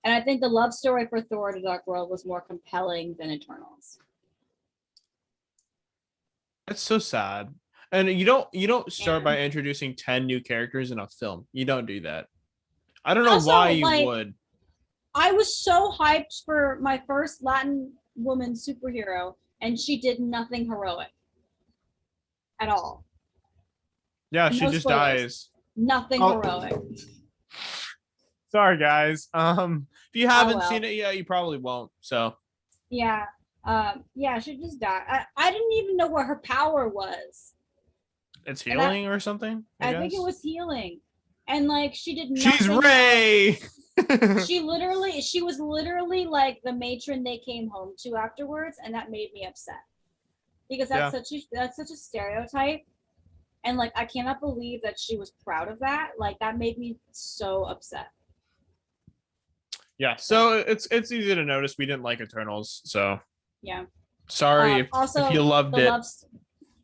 and I think the love story for Thor: The Dark World was more compelling than Eternals. That's so sad. And you don't start Yeah. by introducing 10 new characters in a film. You don't do that. I don't know why Also, you like, would. I was so hyped for my first Latin woman superhero, and she did nothing heroic at all. Yeah, she No just spoilers. dies. Nothing Oh, heroic. sorry guys. If you Oh haven't seen well. it yet, you probably won't. So Yeah. Yeah, she just died. I didn't even know what her power was. it's And I, healing or something, I I think it guess. was healing. And like she did She's nothing else. Ray. She was literally like the matron they came home to afterwards, and that made me upset. Because Yeah. that's such a stereotype. And like I cannot believe that she was proud of that. Like that made me so upset. Yeah. So So it's easy to notice we didn't like Eternals. So yeah. sorry if you Also loved the it. love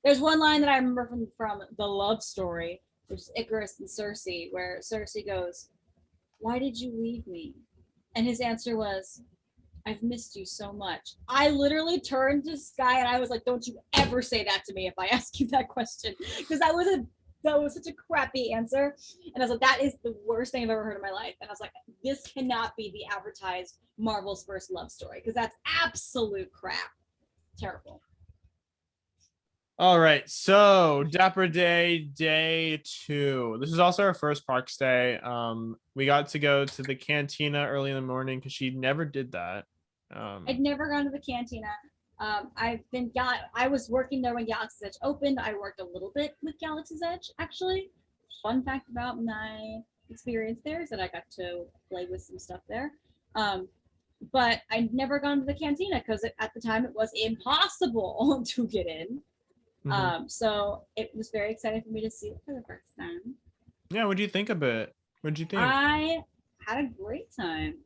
there's one line that I remember from the love story, which is Icarus and Circe, where Circe goes, "Why did you leave me?" And his answer was, "I've missed you so much." I literally turned to Sky and I was like, "Don't you ever say that to me if I ask you that question," because that was such a crappy answer. And I was like, "That is the worst thing I've ever heard in my life." And I was like, "This cannot be the advertised Marvel's first love story because that's absolute crap, terrible." All right, so Dapper Day 2. This is also our first park stay. We got to go to the cantina early in the morning because she never did that. I'd never gone to the cantina. I was working there when Galaxy's Edge opened. I worked a little bit with Galaxy's Edge, actually. Fun fact about my experience there is that I got to play with some stuff there. Um, but I'd never gone to the cantina because at the time it was impossible to get in. Mhm. So it was very exciting for me to see it for the first time. Yeah, what do you think of it? What did you think? I had a great time.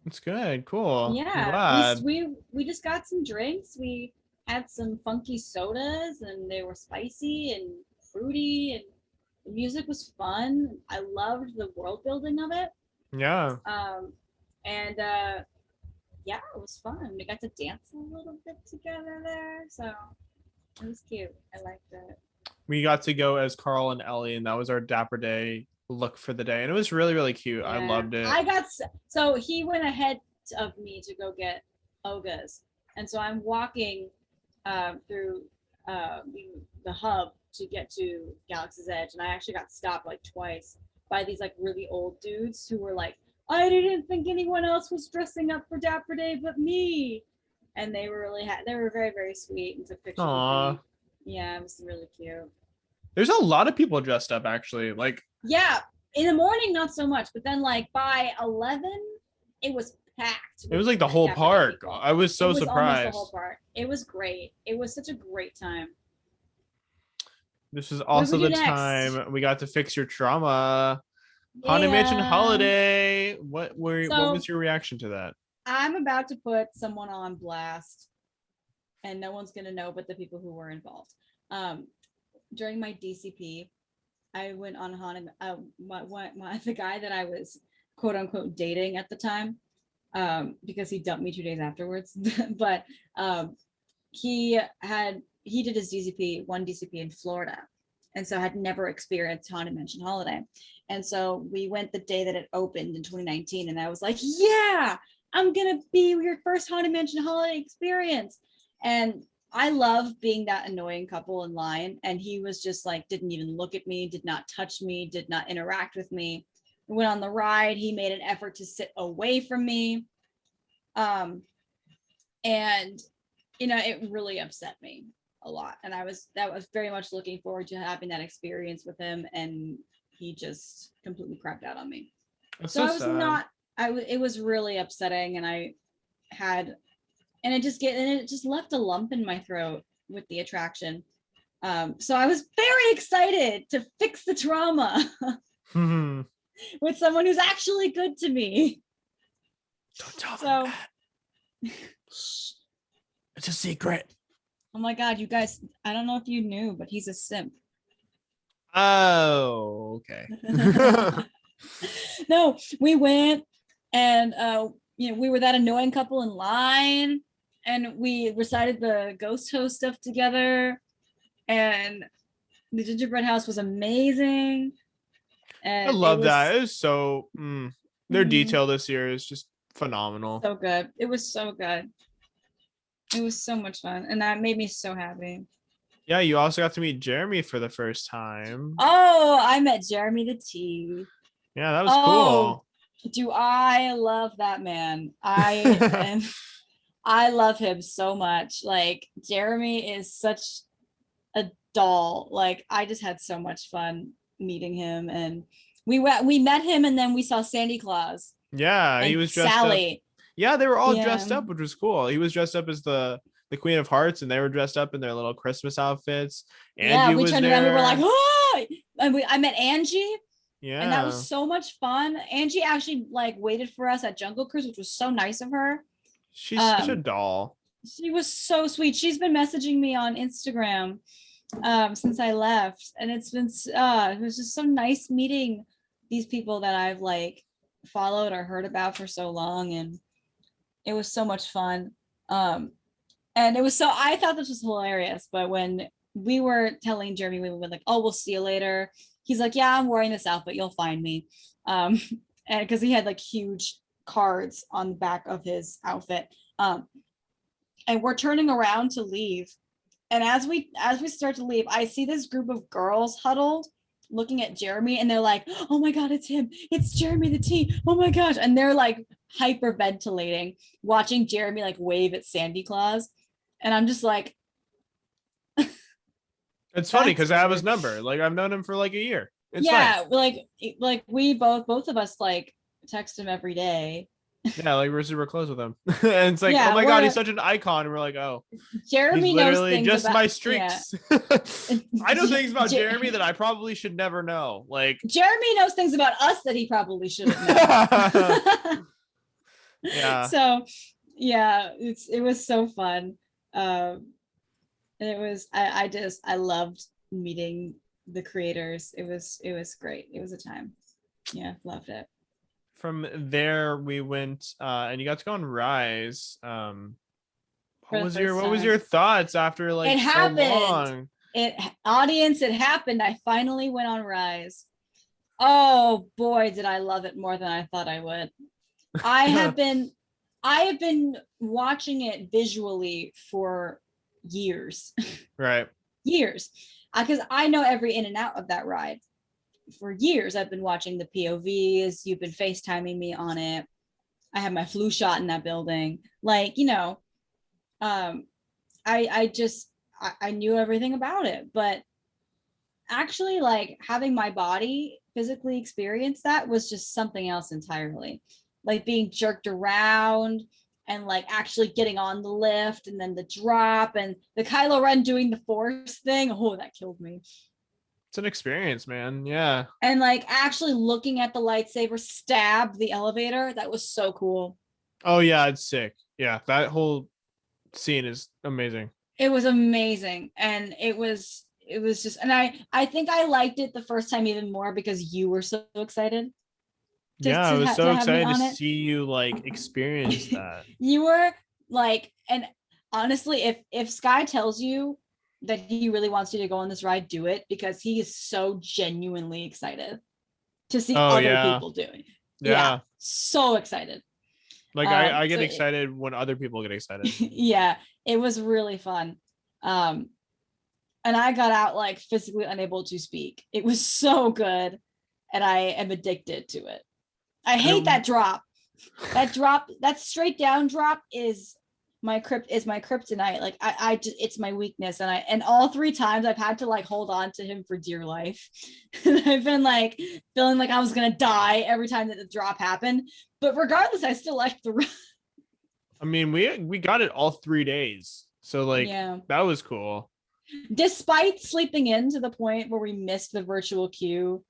It's good, cool. I'm Yeah, glad. we just got some drinks. We had some funky sodas, and they were spicy and fruity, and the music was fun. I loved the world building of it. Yeah. Um, and yeah, it was fun. We got to dance a little bit together there, so it was cute. I liked it. We got to go as Carl and Ellie, and that was our Dapper Day look for the day. And it was really, really cute. I Yeah, loved it. so he went ahead of me to go get Oga's, and so I'm walking through uh, the hub to get to Galaxy's Edge, and I actually got stopped like twice by these like really old dudes who were like, "I didn't think anyone else was dressing up for Dapper Day but me," and they were very very sweet and took pictures with Aw. me. Yeah, it was really cute. There's a lot of people dressed up actually. Like, Yeah, in the morning not so much, but then like by 11, it was packed it with was like the whole Dapper Day park. people. I was It so was almost the whole surprised. park. It was great. It was such a great time. This is What did we also do the next? time we got to fix your trauma. Haunted Mansion Yeah. Holiday. What So was your reaction to that? I'm about to put someone on blast, and no one's gonna know but the people who were involved. Um, During my DCP, I went on haunted. The guy that I was quote unquote dating at the time, because he dumped me 2 days afterwards. But um, he did his DCP in Florida, and so had never experienced Haunted Mansion Holiday. And so we went the day that it opened in 2019, and I was like, "Yeah, I'm gonna be your first Haunted Mansion Holiday experience." And I love being that annoying couple in line, and he was just like, didn't even look at me, did not touch me, did not interact with me. We went on the ride. He made an effort to sit away from me. Um, and it really upset me a lot. And that was very much looking forward to having that experience with him, and he just completely crapped out on me. That's So so I was sad. not. It was really upsetting, and I had and it just left a lump in my throat with the attraction. So I was very excited to fix the trauma with someone who's actually good to me. Don't tell them that. It's a secret. Oh my God, you guys, I don't know if you knew, but he's a simp. Oh, okay. No, we went and we were that annoying couple in line, and we recited the ghost host stuff together, and the gingerbread house was amazing. And I love that. It was so their detail this year is just phenomenal. So good. It was so good. It was so much fun, and that made me so happy. Yeah, you also got to meet Jeremy for the first time. Oh, I met Jeremy the T. Yeah, that was cool. Do I love that man? I love him so much. Like, Jeremy is such a doll. Like, I just had so much fun meeting him, and we met him, and then we saw Sandy Claus. Yeah, he was dressed Sally. up. Yeah, they were all dressed up, which was cool. He was dressed up as the Queen of Hearts, and they were dressed up in their little Christmas outfits. Angie we turned around, we were like, oh! And I met Angie. Yeah. And that was so much fun. Angie actually like waited for us at Jungle Cruise, which was so nice of her. She's such a doll. She was so sweet. She's been messaging me on Instagram since I left, and it was just so nice meeting these people that I've like followed or heard about for so long, and it was so much fun. And it was I thought this was hilarious, but when we were telling Jeremy, we were like, oh, we'll see you later. He's like, yeah, I'm wearing this outfit, you'll find me. And because he had like huge cards on the back of his outfit. And we're turning around to leave. And as we start to leave, I see this group of girls huddled looking at Jeremy, and they're like, oh my God, it's him. It's Jeremy the T. Oh my gosh. And they're like hyperventilating, watching Jeremy like wave at Sandy Claus. And I'm just like, it's funny because I have his number. Like, I've known him for like a year. It's fine. Like we both of us like text him every day. Yeah, like we're super close with him. And it's like, oh my God, he's such an icon. And we're like, oh, Jeremy knows things just about my streaks. Yeah. I know things about Jeremy that I probably should never know. Like, Jeremy knows things about us that he probably shouldn't know. Yeah. So yeah, it was so fun. It was I loved meeting the creators. It was great. It was a time. Yeah, loved it. From there we went and you got to go on Rise. What was your thoughts after like it so happened. Long? It happened. I finally went on Rise. Oh boy, did I love it more than I thought I would. I have been watching it visually for years. Right. Years. Because I know every in and out of that ride. For years, I've been watching the POVs. You've been FaceTiming me on it. I had my flu shot in that building. Like, I knew everything about it. But actually, like, having my body physically experience that was just something else entirely. Like being jerked around and like actually getting on the lift and then the drop and the Kylo Ren doing the Force thing. Oh, that killed me. It's an experience, man. Yeah. And like actually looking at the lightsaber stab the elevator. That was so cool. Oh yeah, it's sick. Yeah, that whole scene is amazing. It was amazing. And it was just, and I think I liked it the first time even more because you were so excited. I was so excited to see you like experience that. You were like, and honestly, if Sky tells you that he really wants you to go on this ride, do it, because he is so genuinely excited to see other people doing. Yeah, so excited. Like I get excited when other people get excited. Yeah, it was really fun. And I got out like physically unable to speak. It was so good, and I am addicted to it. I hate that drop. That straight down drop is my kryptonite. Like I just, it's my weakness. And all 3 times I've had to like hold on to him for dear life. I've been like feeling like I was gonna die every time that the drop happened. But regardless, I still liked the ride. I mean, we got it all 3 days. So like Yeah. that was cool. Despite sleeping in to the point where we missed the virtual queue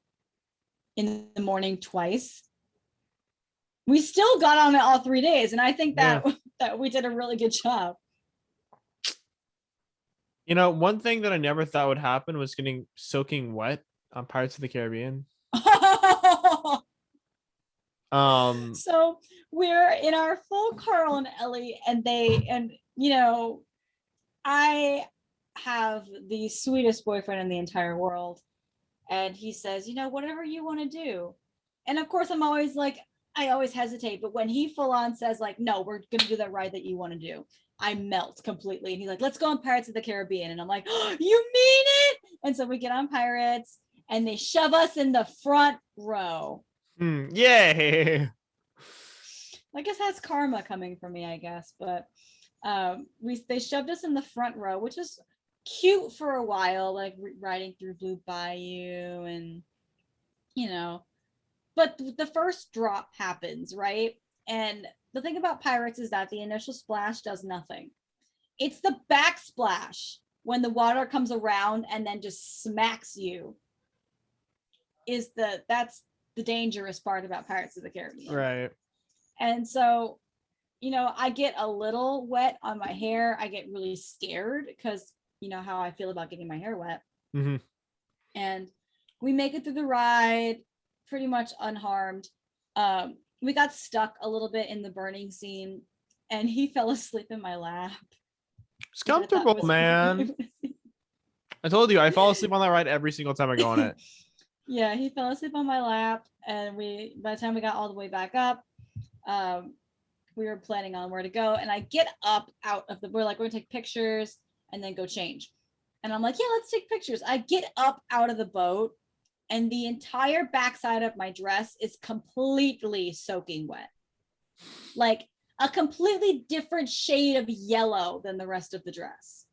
in the morning twice, we still got on it all 3 days. And I think Yeah. that we did a really good job. You know, one thing that I never thought would happen was getting soaking wet on Pirates of the Caribbean. So we're in our full Carl and Ellie, and I have the sweetest boyfriend in the entire world. And he says, whatever you want to do. And of course, I always hesitate. But when he full on says, like, no, we're going to do that ride that you want to do, I melt completely. And he's like, let's go on Pirates of the Caribbean. And I'm like, oh, you mean it? And so we get on Pirates and they shove us in the front row. Yay. I guess that's karma coming from me, I guess. But they shoved us in the front row, which is cute for a while, like riding through Blue Bayou and but the first drop happens, right? And the thing about Pirates is that the initial splash does nothing. It's the backsplash when the water comes around and then just smacks you that's the dangerous part about Pirates of the Caribbean. Right. And so I get a little wet on my hair. I get really scared because you know how I feel about getting my hair wet. Mm-hmm. And we make it through the ride pretty much unharmed. We got stuck a little bit in the burning scene, and he fell asleep in my lap. It's comfortable, man. I told you I fall asleep on that ride every single time I go on it. Yeah, he fell asleep on my lap, and by the time we got all the way back up, we were planning on where to go, and I get up we're like, we're gonna take pictures and then go change. And I'm like, yeah, let's take pictures. I get up out of the boat, and the entire backside of my dress is completely soaking wet. Like a completely different shade of yellow than the rest of the dress.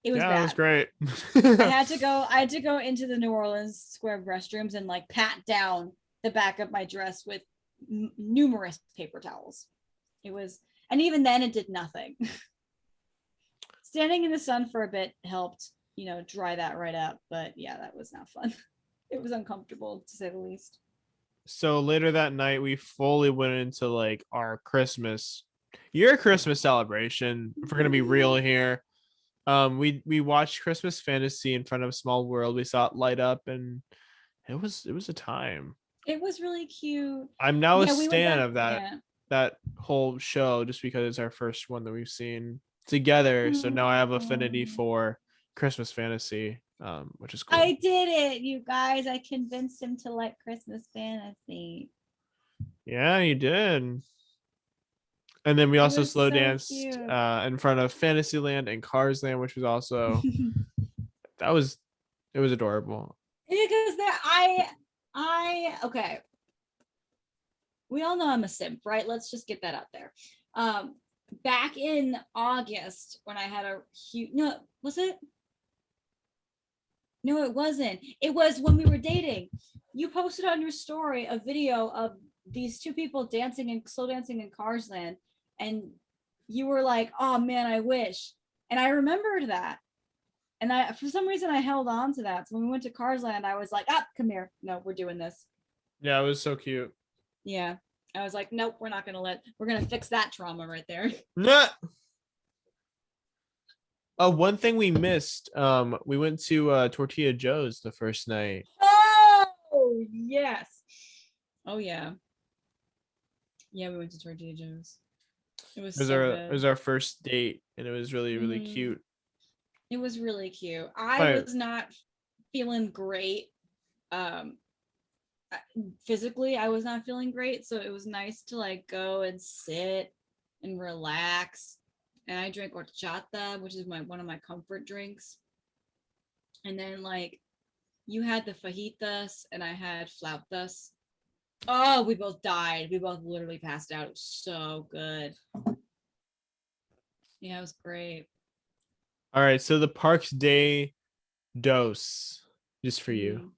It was bad. It was great. I had to go into the New Orleans Square restrooms and like pat down the back of my dress with numerous paper towels. And even then it did nothing. Standing in the sun for a bit helped, dry that right up. But yeah, that was not fun. It was uncomfortable to say the least. So later that night, we fully went into like your Christmas celebration. If we're gonna be real here, we watched Christmas Fantasy in front of Small World. We saw it light up, and it was a time. It was really cute. I'm now a stan of that whole show just because it's our first one that we've seen together. So now I have affinity for Christmas Fantasy, which is cool. I did it, you guys. I convinced him to like Christmas Fantasy. Yeah, you did. And then we also slow danced in front of Fantasyland and Cars Land, which was also it was adorable. Because okay. We all know I'm a simp, right? Let's just get that out there. Back in August when I had was it? No, it wasn't. It was when we were dating. You posted on your story a video of these two people slow dancing in Cars Land, and you were like, "Oh man, I wish." And I remembered that, and for some reason I held on to that. So when we went to Cars Land, I was like, come here. No, we're doing this." Yeah, it was so cute. Yeah, I was like, "Nope, we're gonna fix that trauma right there." Nah. One thing we missed, we went to Tortilla Joe's the first night. Oh yes. Oh yeah. Yeah, we went to Tortilla Joe's. It was our first date, and it was really, really cute. It was really cute. I was not feeling great. Physically, I was not feeling great, so it was nice to like go and sit and relax. And I drank horchata, which is one of my comfort drinks. And then like you had the fajitas and I had flautas. Oh, we both died. We both literally passed out. It was so good. Yeah, it was great. All right, so the Parks Day dose, just for you.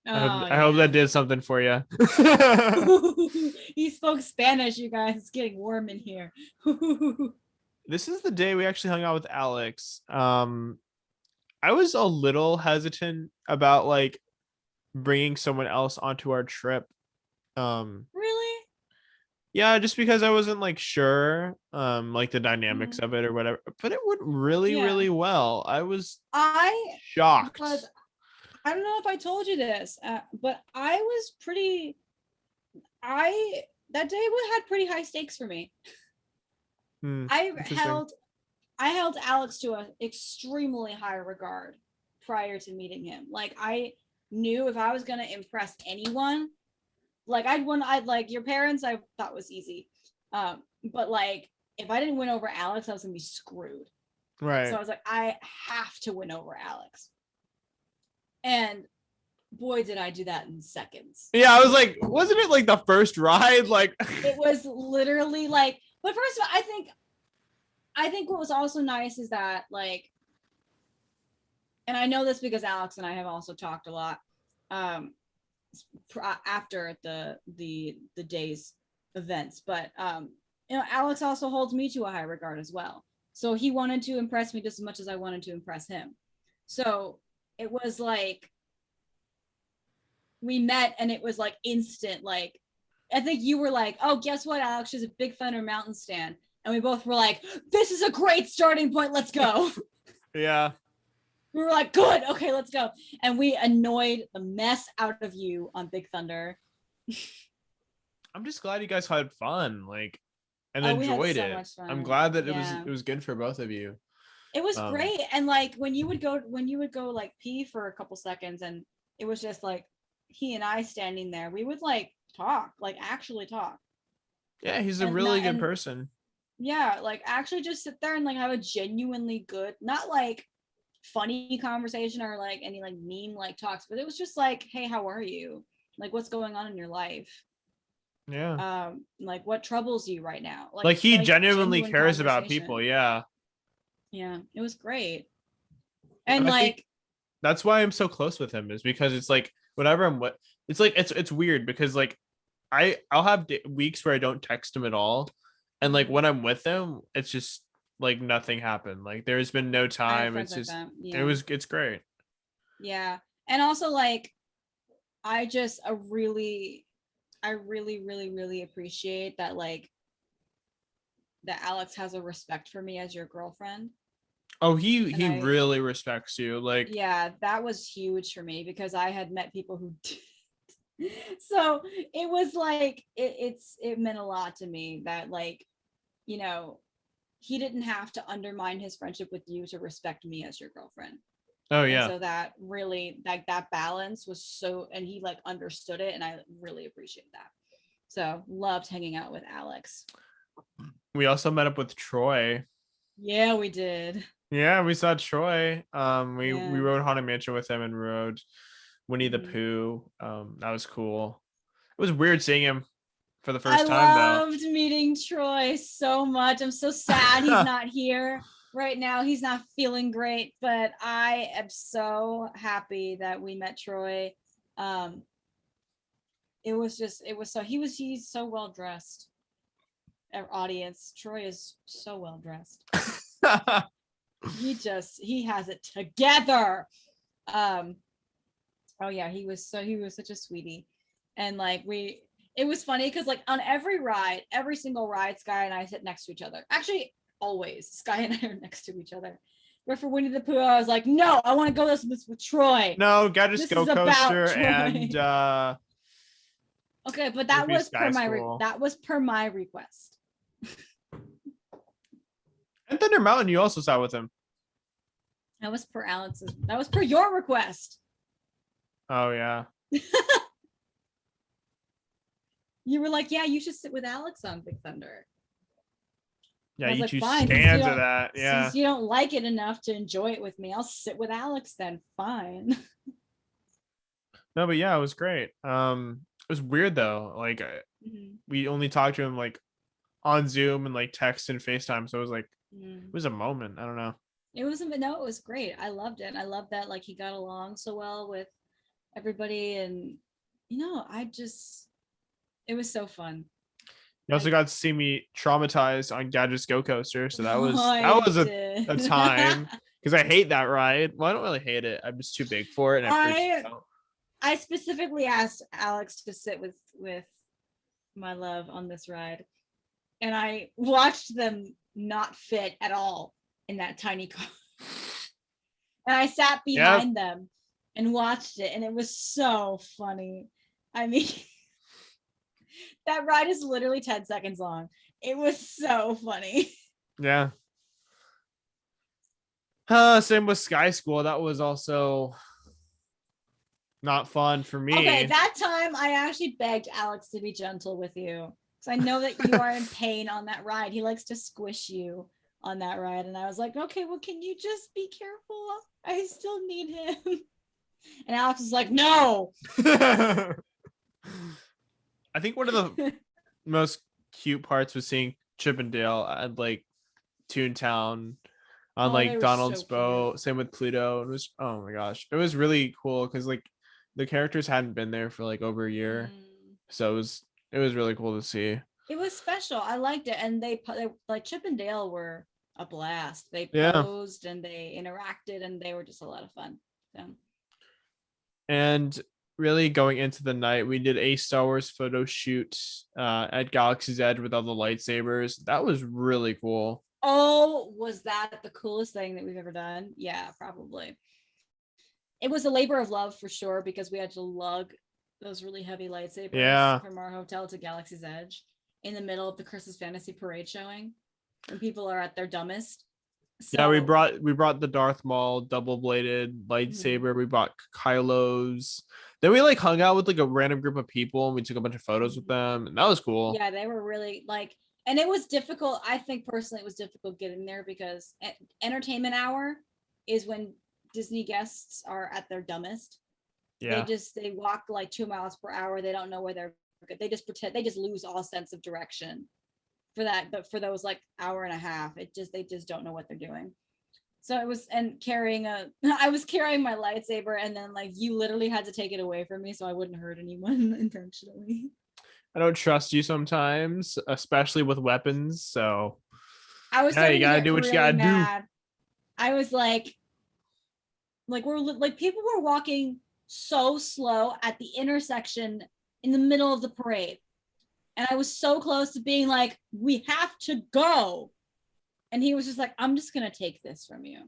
I hope that did something for you. He spoke Spanish, you guys. It's getting warm in here. This is the day we actually hung out with Alex. I was a little hesitant about like bringing someone else onto our trip. Really? Yeah, just because I wasn't like sure, like the dynamics Mhm. of it or whatever. But it went really, Yeah. really well. I was I shocked. was, I don't know if I told you this, but I was pretty, that day had pretty high stakes for me. I Interesting. held, I held Alex to an extremely high regard prior to meeting him. Like, I knew if I was going to impress anyone, like I'd like your parents, I thought was easy. But like, if I didn't win over Alex, I was going to be screwed. So Right. I was like, I have to win over Alex. And boy, did I do that in seconds. Yeah, I was like, wasn't it like the first ride? Like, It was literally like, but first of all, I think what was also nice is that like, and I know this because Alex and I have also talked a lot um, after the day's events, but you know, Alex also holds me to a high regard as well. So he wanted to impress me just as much as I wanted to impress him. So it was like we met and it was like instant. Like I think you were like, "Oh, guess what, Alex? She's a big Thunder Mountain stan," and we both were like, "This is a great starting point. Let's go." yeah. We were like, "Good, okay, let's go," and we annoyed the mess out of you on Big Thunder. I'm just glad you guys had fun, like, and Oh, we had enjoyed so it. much I'm fun. glad that Yeah. it was good for both of you. It was Um, great. And like when you would go like pee for a couple seconds and it was just like he and I standing there, we would like talk, like actually talk. yeah, he's a And really not good and person. yeah, like actually just sit there and like have a genuinely good, not like funny conversation or like any like meme like talks, but it was just like, hey, how are you? Like what's going on in your life? Yeah. Like what troubles you right now? Like he Like genuinely genuine cares about people. conversation. Yeah. Yeah, it was great. And And I think like that's why I'm so close with him is because it's like whenever I'm with, it's like it's weird because like I'll have weeks where I don't text him at all, and like when I'm with him, it's just like nothing happened. Like there's been no I have time. friends It's like just that. Yeah. it's great. Yeah. And also like I just I really appreciate that like that Alex has a respect for me as your girlfriend. Oh, And he I really respects you. Like, yeah, that was huge for me because I had met people who so it was like it meant a lot to me that like, you know, he didn't have to undermine his friendship with you to respect me as your girlfriend. oh And yeah. so that really like that balance was so and he like understood it and I really appreciate that. So loved hanging out with Alex. We also met up with Troy. Yeah, we did. Yeah, we saw Troy. We Yeah. rode Haunted Mansion with him and rode Winnie the Mhm. Pooh. That was cool. It was weird seeing him for the I first time though. loved meeting Troy so much. I'm so sad he's not here right now. He's not feeling great, but I am so happy that we met Troy. Um, it was just, it was so, he's so well dressed. Our audience, Troy is so well dressed. He has it together. Um, oh yeah, he was such a sweetie. And like it was funny because like on every ride, every single ride, Sky and I sit next to each other. Actually, always Sky and I are next to each other. But for Winnie the Pooh, I was like, no, I want to go this with Troy. No, Gadget's This Go is about Coaster Troy. and Okay, but Goofy Sky School. that was per my request. And Thunder Mountain you also saw with him. That was per Alex's. That was per your request. Oh yeah. You were like, yeah, you should sit with Alex on Big Thunder. Yeah, I was you like, two fine, stands of that. Yeah. since you don't like it enough to enjoy it with me, I'll sit with Alex then. Fine. No, but yeah, it was great. It was weird though. Like Mhm. we only talked to him like on Zoom and like text and FaceTime. So it was like it Mhm. was a moment. I don't know. It wasn't, no, it was great. I loved it. I love that like he got along so well with everybody, and you know, I just it was so fun. You also got to see me traumatized on Gadget's Go Coaster, so that was I did. a time because I hate that ride. Well, I don't really hate it. I'm just too big for it, and I freaked I out. I specifically asked Alex to sit with my love on this ride, and I watched them not fit at all in that tiny car. And I sat Yep. behind them and watched it, and it was so funny. I mean, that ride is literally 10 seconds long. It was so funny. Yeah. Same with Sky School. That was also not fun for Okay, me. that time I actually begged Alex to be gentle with you because I know that you are in pain on that ride. He likes to squish you on that ride. And I was like, okay, well, can you just be careful? I still need him. And Alex was like, no. I think one of the most cute parts was seeing Chip and Dale at like Toontown on Oh, they like were Donald's so boat. cute. Same with Pluto. It was, oh my gosh, it was really cool because like the characters hadn't been there for like over a year, so it was really cool to see. It was special. I liked it. And they like Chip and Dale were a blast. They Yeah. posed and they interacted and they were just a lot of fun. So. And really going into the night, we did a Star Wars photo shoot at Galaxy's Edge with all the lightsabers. That was really cool. Oh, was that the coolest thing that we've ever done? Yeah, probably. It was a labor of love for sure because we had to lug those really heavy lightsabers Yeah. from our hotel to Galaxy's Edge in the middle of the Christmas Fantasy Parade showing when people are at their dumbest. So, Yeah, we brought the Darth Maul double bladed lightsaber. We bought Kylo's. Then we like hung out with like a random group of people and we took a bunch of photos with them, and that was cool. yeah, they were really like, and it was difficult. I think personally, it was difficult getting there because entertainment hour is when Disney guests are at their dumbest. Yeah. They walk like 2 miles per hour. They don't know where they're. They just pretend. They just lose all sense of direction for that. But for those like hour and a half, they just don't know what they're doing. So it was, and carrying I was carrying my lightsaber, and then like you literally had to take it away from me so I wouldn't hurt anyone intentionally. I don't trust you sometimes, especially with weapons. So I was yeah, you starting to gotta get do what you really gotta do. mad. I was like we're like people were walking so slow at the intersection in the middle of the parade. And I was so close to being like, we have to go. And he was just like, I'm just going to take this from you.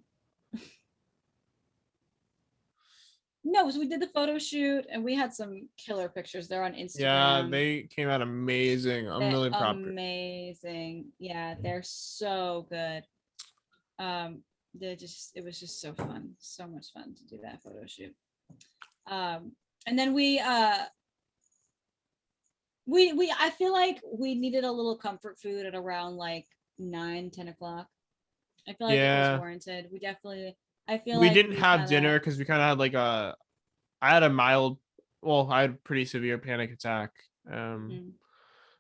No, so we did the photo shoot and we had some killer pictures there on Yeah, Instagram. they came out amazing. I'm really proud. Amazing. Yeah, they're so good. It was just so fun. So much fun to do that photo shoot. And then we I feel like we needed a little comfort food at around like 9-10 o'clock. I feel like it was Yeah. warranted. We definitely, I feel We like didn't we have kind dinner of, because we kind of had like I had a mild, well, I had a pretty severe panic attack.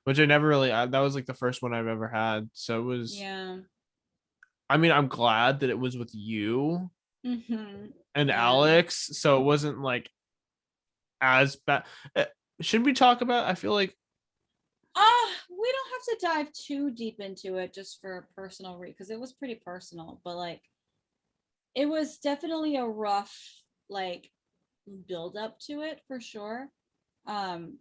Which I never really, that was like the first one I've ever had. So it was, yeah. I mean, I'm glad that it was with you and Yeah. Alex. So it wasn't like as bad. Should we talk about, I feel like, We don't have to dive too deep into it just for personal because it was pretty personal, but like it was definitely a rough like build up to it for sure. Um,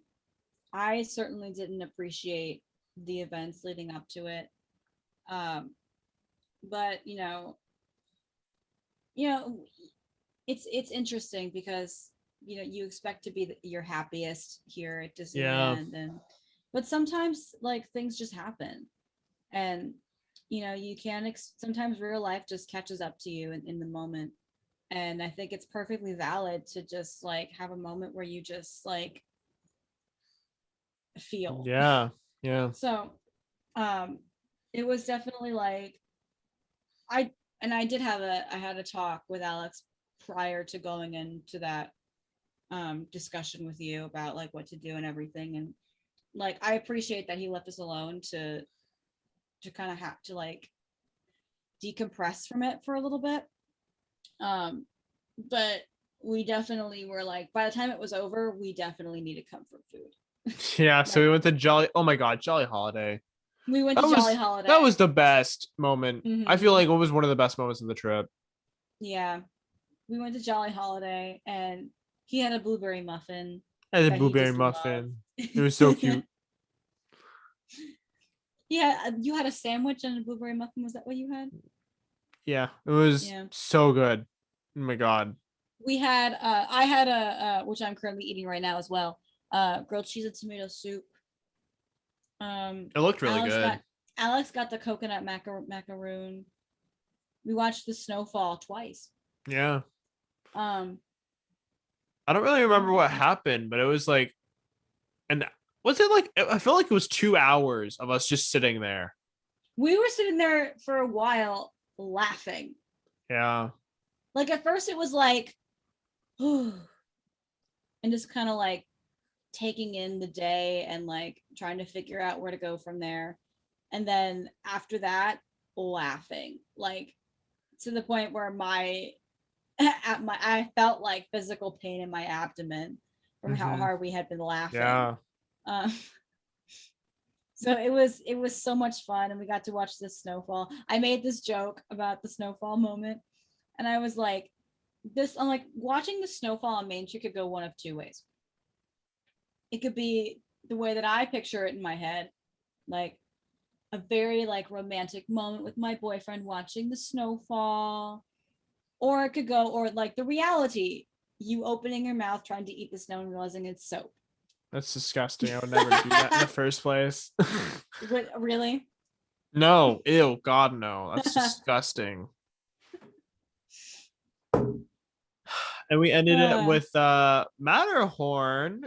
I certainly didn't appreciate the events leading up to it. But you know, it's interesting because you expect to be your happiest here at yeah, Disneyland, and but sometimes like things just happen, and you can sometimes real life just catches up to you in the moment, and I think it's perfectly valid to just like have a moment where you just like feel. yeah, yeah, So it was definitely like I I did have I had a talk with Alex prior to going into that discussion with you about like what to do and everything, and like I appreciate that he left us alone to kind of have to like decompress from it for a little bit. But we definitely were like, by the time it was over, we definitely needed comfort food. Yeah, so Like we went to Jolly. Oh my God, Jolly Holiday. we went That to Jolly was that Holiday. was the best moment. I feel Hmm. like it was one of the best moments of the trip. Yeah, we went to Jolly Holiday, and he had a blueberry muffin I had a that he blueberry just loved. muffin. It was so cute. Yeah, you had a sandwich and a blueberry muffin. Was that what you had? Yeah, it was Yeah. so good. Oh my God. We had I had a which I'm currently eating right now as well. Grilled cheese and tomato soup. Um It looked really Alex got good. Alex got the coconut macaroon. We watched the snowfall twice. Yeah. Um I don't really remember what um, happened, but it was like, and was it like, I felt like it was 2 hours of us just sitting there. we were sitting there for a while laughing. Yeah. Like at first it was like and just kind of like taking in the day and like trying to figure out where to go from there. And then after that, laughing like to the point where my I felt like physical pain in my abdomen from how Hmm. hard we had been laughing. Yeah. Um, so it was so much fun, and we got to watch the snowfall. I made this joke about the snowfall moment, and I was like, "This." I'm like, watching the snowfall on Main Street could go one of two ways. It could be the way that I picture it in my head, like a very like romantic moment with my boyfriend watching the snowfall, or it could go, or like the reality, you opening your mouth trying to eat the snow and realizing it's soap. That's disgusting. I would never do that in the first place. What, really? No, ew, God, no. That's disgusting. And we ended it uh, with Matterhorn.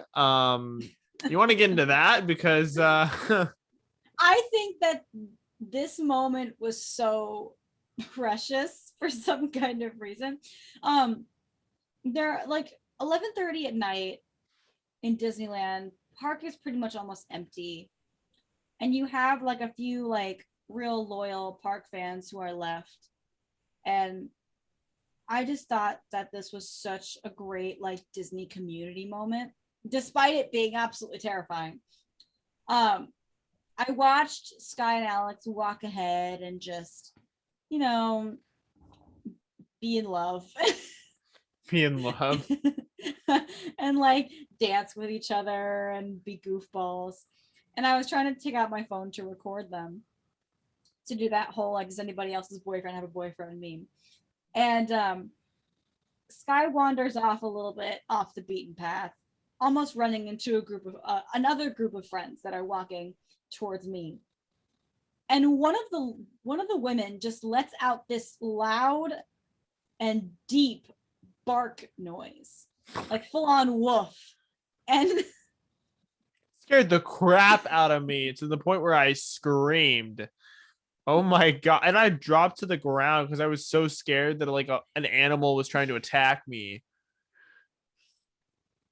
You want to get into that because I think that this moment was so precious for some kind of reason. Um, they're like 11:30 at night in Disneyland. Park is pretty much almost empty, and you have like a few like real loyal park fans who are left. And I just thought that this was such a great like Disney community moment, despite it being absolutely terrifying. Um, I watched Sky and Alex walk ahead and just, you know, be in love be in love. and like dance with each other and be goofballs. And I was trying to take out my phone to record them, to do that whole like, does anybody else's boyfriend have a boyfriend meme? And Sky wanders off a little bit off the beaten path, almost running into a group of another group of friends that are walking towards me. And one of the women just lets out this loud and deep bark noise, like full on woof. And Scared the crap out of me to the point where I screamed. Oh my God. And I dropped to the ground because I was so scared that like an animal was trying to attack me.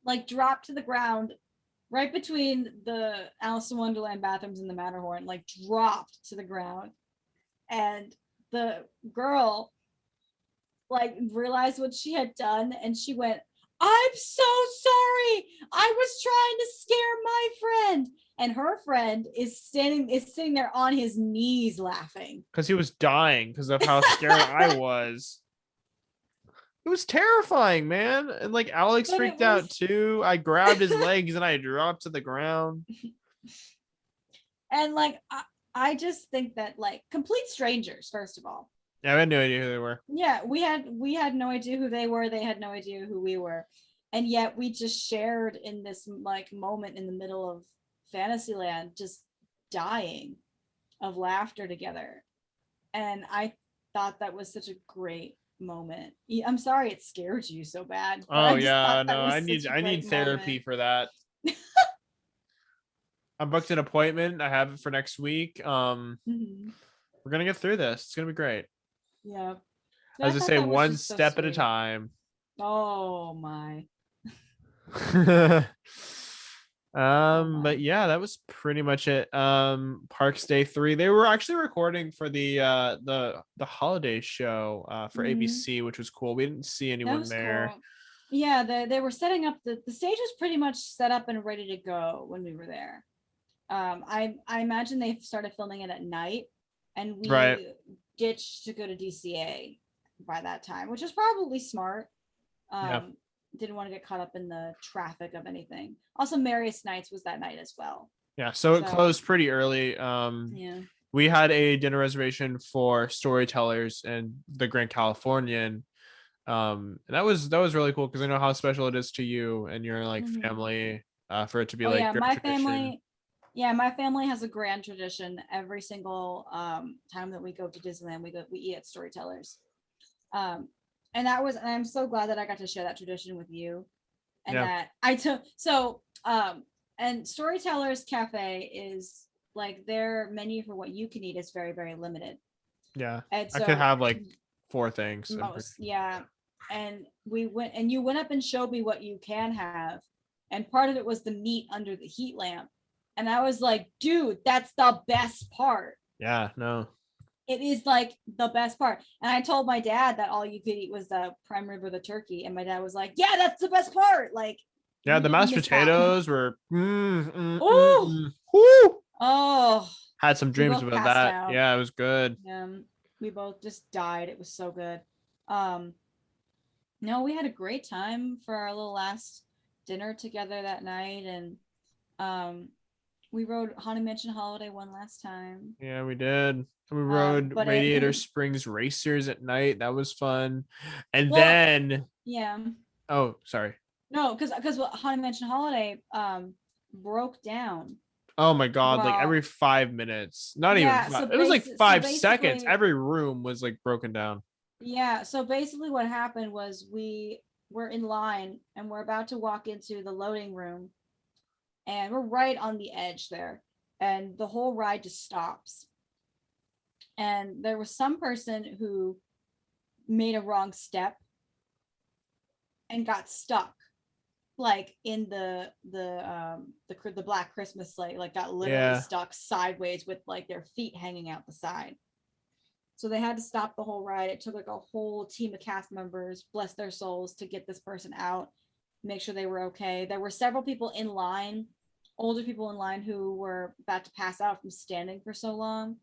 like dropped to the ground right between the Alice in Wonderland bathrooms and the Matterhorn, like dropped to the ground. And the girl like realized what she had done, and she went, "I'm so sorry. I was trying to scare my friend." And her friend is sitting there on his knees laughing. Because he was dying because of how scared I was. It was terrifying, man. And like Alex But it freaked out was too. I grabbed his legs and I dropped to the ground. and like I just think that like complete strangers, first of all. Yeah, I had no idea who they were. Yeah, we had no idea who they were. They had no idea who we were. And yet we just shared in this like moment in the middle of Fantasyland, just dying of laughter together. And I thought that was such a great moment. I'm sorry it scared you so bad, but Oh I just yeah, thought that no, was such a I need great therapy moment. for that. I booked an appointment. I have it for next week. Mhm. We're gonna get through this. It's gonna be great. Yeah. So I As I thought say, that was one just so step at a sweet. time. Oh my. Oh But my. yeah, that was pretty much it. Parks Day 3. They were actually recording for the holiday show for Mm-hmm. ABC, which was cool. We didn't see That anyone was there. cool. Yeah, they were setting up the stage was pretty much set up and ready to go when we were there. I imagine they started filming it at night, and Right. we ditched to go to DCA by that time, which is probably smart. Yeah. Um, didn't want to get caught up in the traffic of anything. Also, Merriest Nights was that night as well. Yeah. So it So closed pretty early. yeah. We had a dinner reservation for storytellers and the Grand Californian. And that was really cool because I know how special it is to you and your like Mhm. family, for it to be Oh like yeah, your my tradition. family. Yeah, my family has a grand tradition. Every single time that we go to Disneyland, we eat at Storytellers. Um, and I'm so glad that I got to share that tradition with you, and Yeah. that I took so and Storytellers Cafe is like their menu for what you can eat is very very limited, Yeah. and I could so have like four things. I'm pretty most yeah, and we went and you went up and showed me what you can have, and part of it was the meat under the heat lamp, and I was like, dude, that's the best part. Yeah, no. It is like the best part. And I told my dad that all you could eat was the prime rib or the turkey. And my dad was like, yeah, that's the best part. Like, Yeah, you the didn't mashed miss that. potatoes were Oh, Woo! oh, Had some we dreams both about passed that. out. Yeah, it was good. We both just died. It was so good. Um, no, we had a great time for our little last dinner together that night. And um, we rode Haunted Mansion Holiday one last time. Yeah, we did. We rode But Radiator it, Springs Racers at night. That was fun. And well, then, yeah. oh, sorry. No, because Haunted Mansion Holiday broke down. Oh my God, like every Well, 5 minutes, not even yeah. five, it was like So 5 seconds. basically, Every room was like broken down. yeah. So basically, what happened was we were in line and we're about to walk into the loading room, and we're right on the edge there, and the whole ride just stops. And there was some person who made a wrong step and got stuck like in the black Christmas sleigh, like got literally Yeah. stuck sideways with like their feet hanging out the side. So they had to stop the whole ride. It took like a whole team of cast members, bless their souls, to get this person out, make sure they were okay. There were several people in line, older people in line who were about to pass out from standing for so long.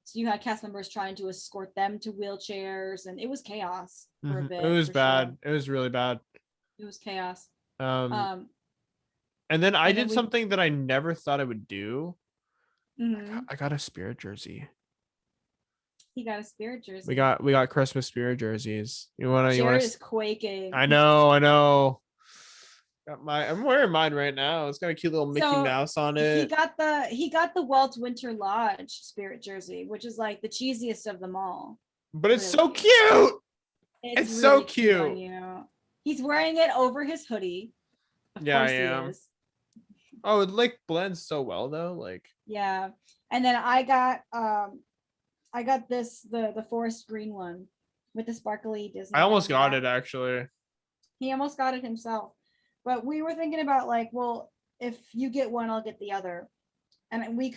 So you had cast members trying to escort them to wheelchairs, and it was chaos for a It bit was for sure. bad. It was really bad. It was chaos. Um, Um, and then I and then did we something that I never thought I would do. mhm, I got a Spirit jersey. he got a spirit We jersey. got we got Christmas Spirit jerseys. You wanna Jared is quaking. I know. I'm wearing mine right now. It's got a cute little Mickey So Mouse on it. he got the Walt's Winter Lodge spirit jersey, which is like the cheesiest of them all. But it's so Really, cute. it's It's so really cute on cute. you. He's wearing it over his hoodie. Of Yeah, I course he am. is. Oh, it like blends so well though. Like Yeah. And then I got this the forest green one with the sparkly I almost Disneyland got wrap. it actually. He almost got it himself. But we were thinking about like, well, if you get one, I'll get the other. And we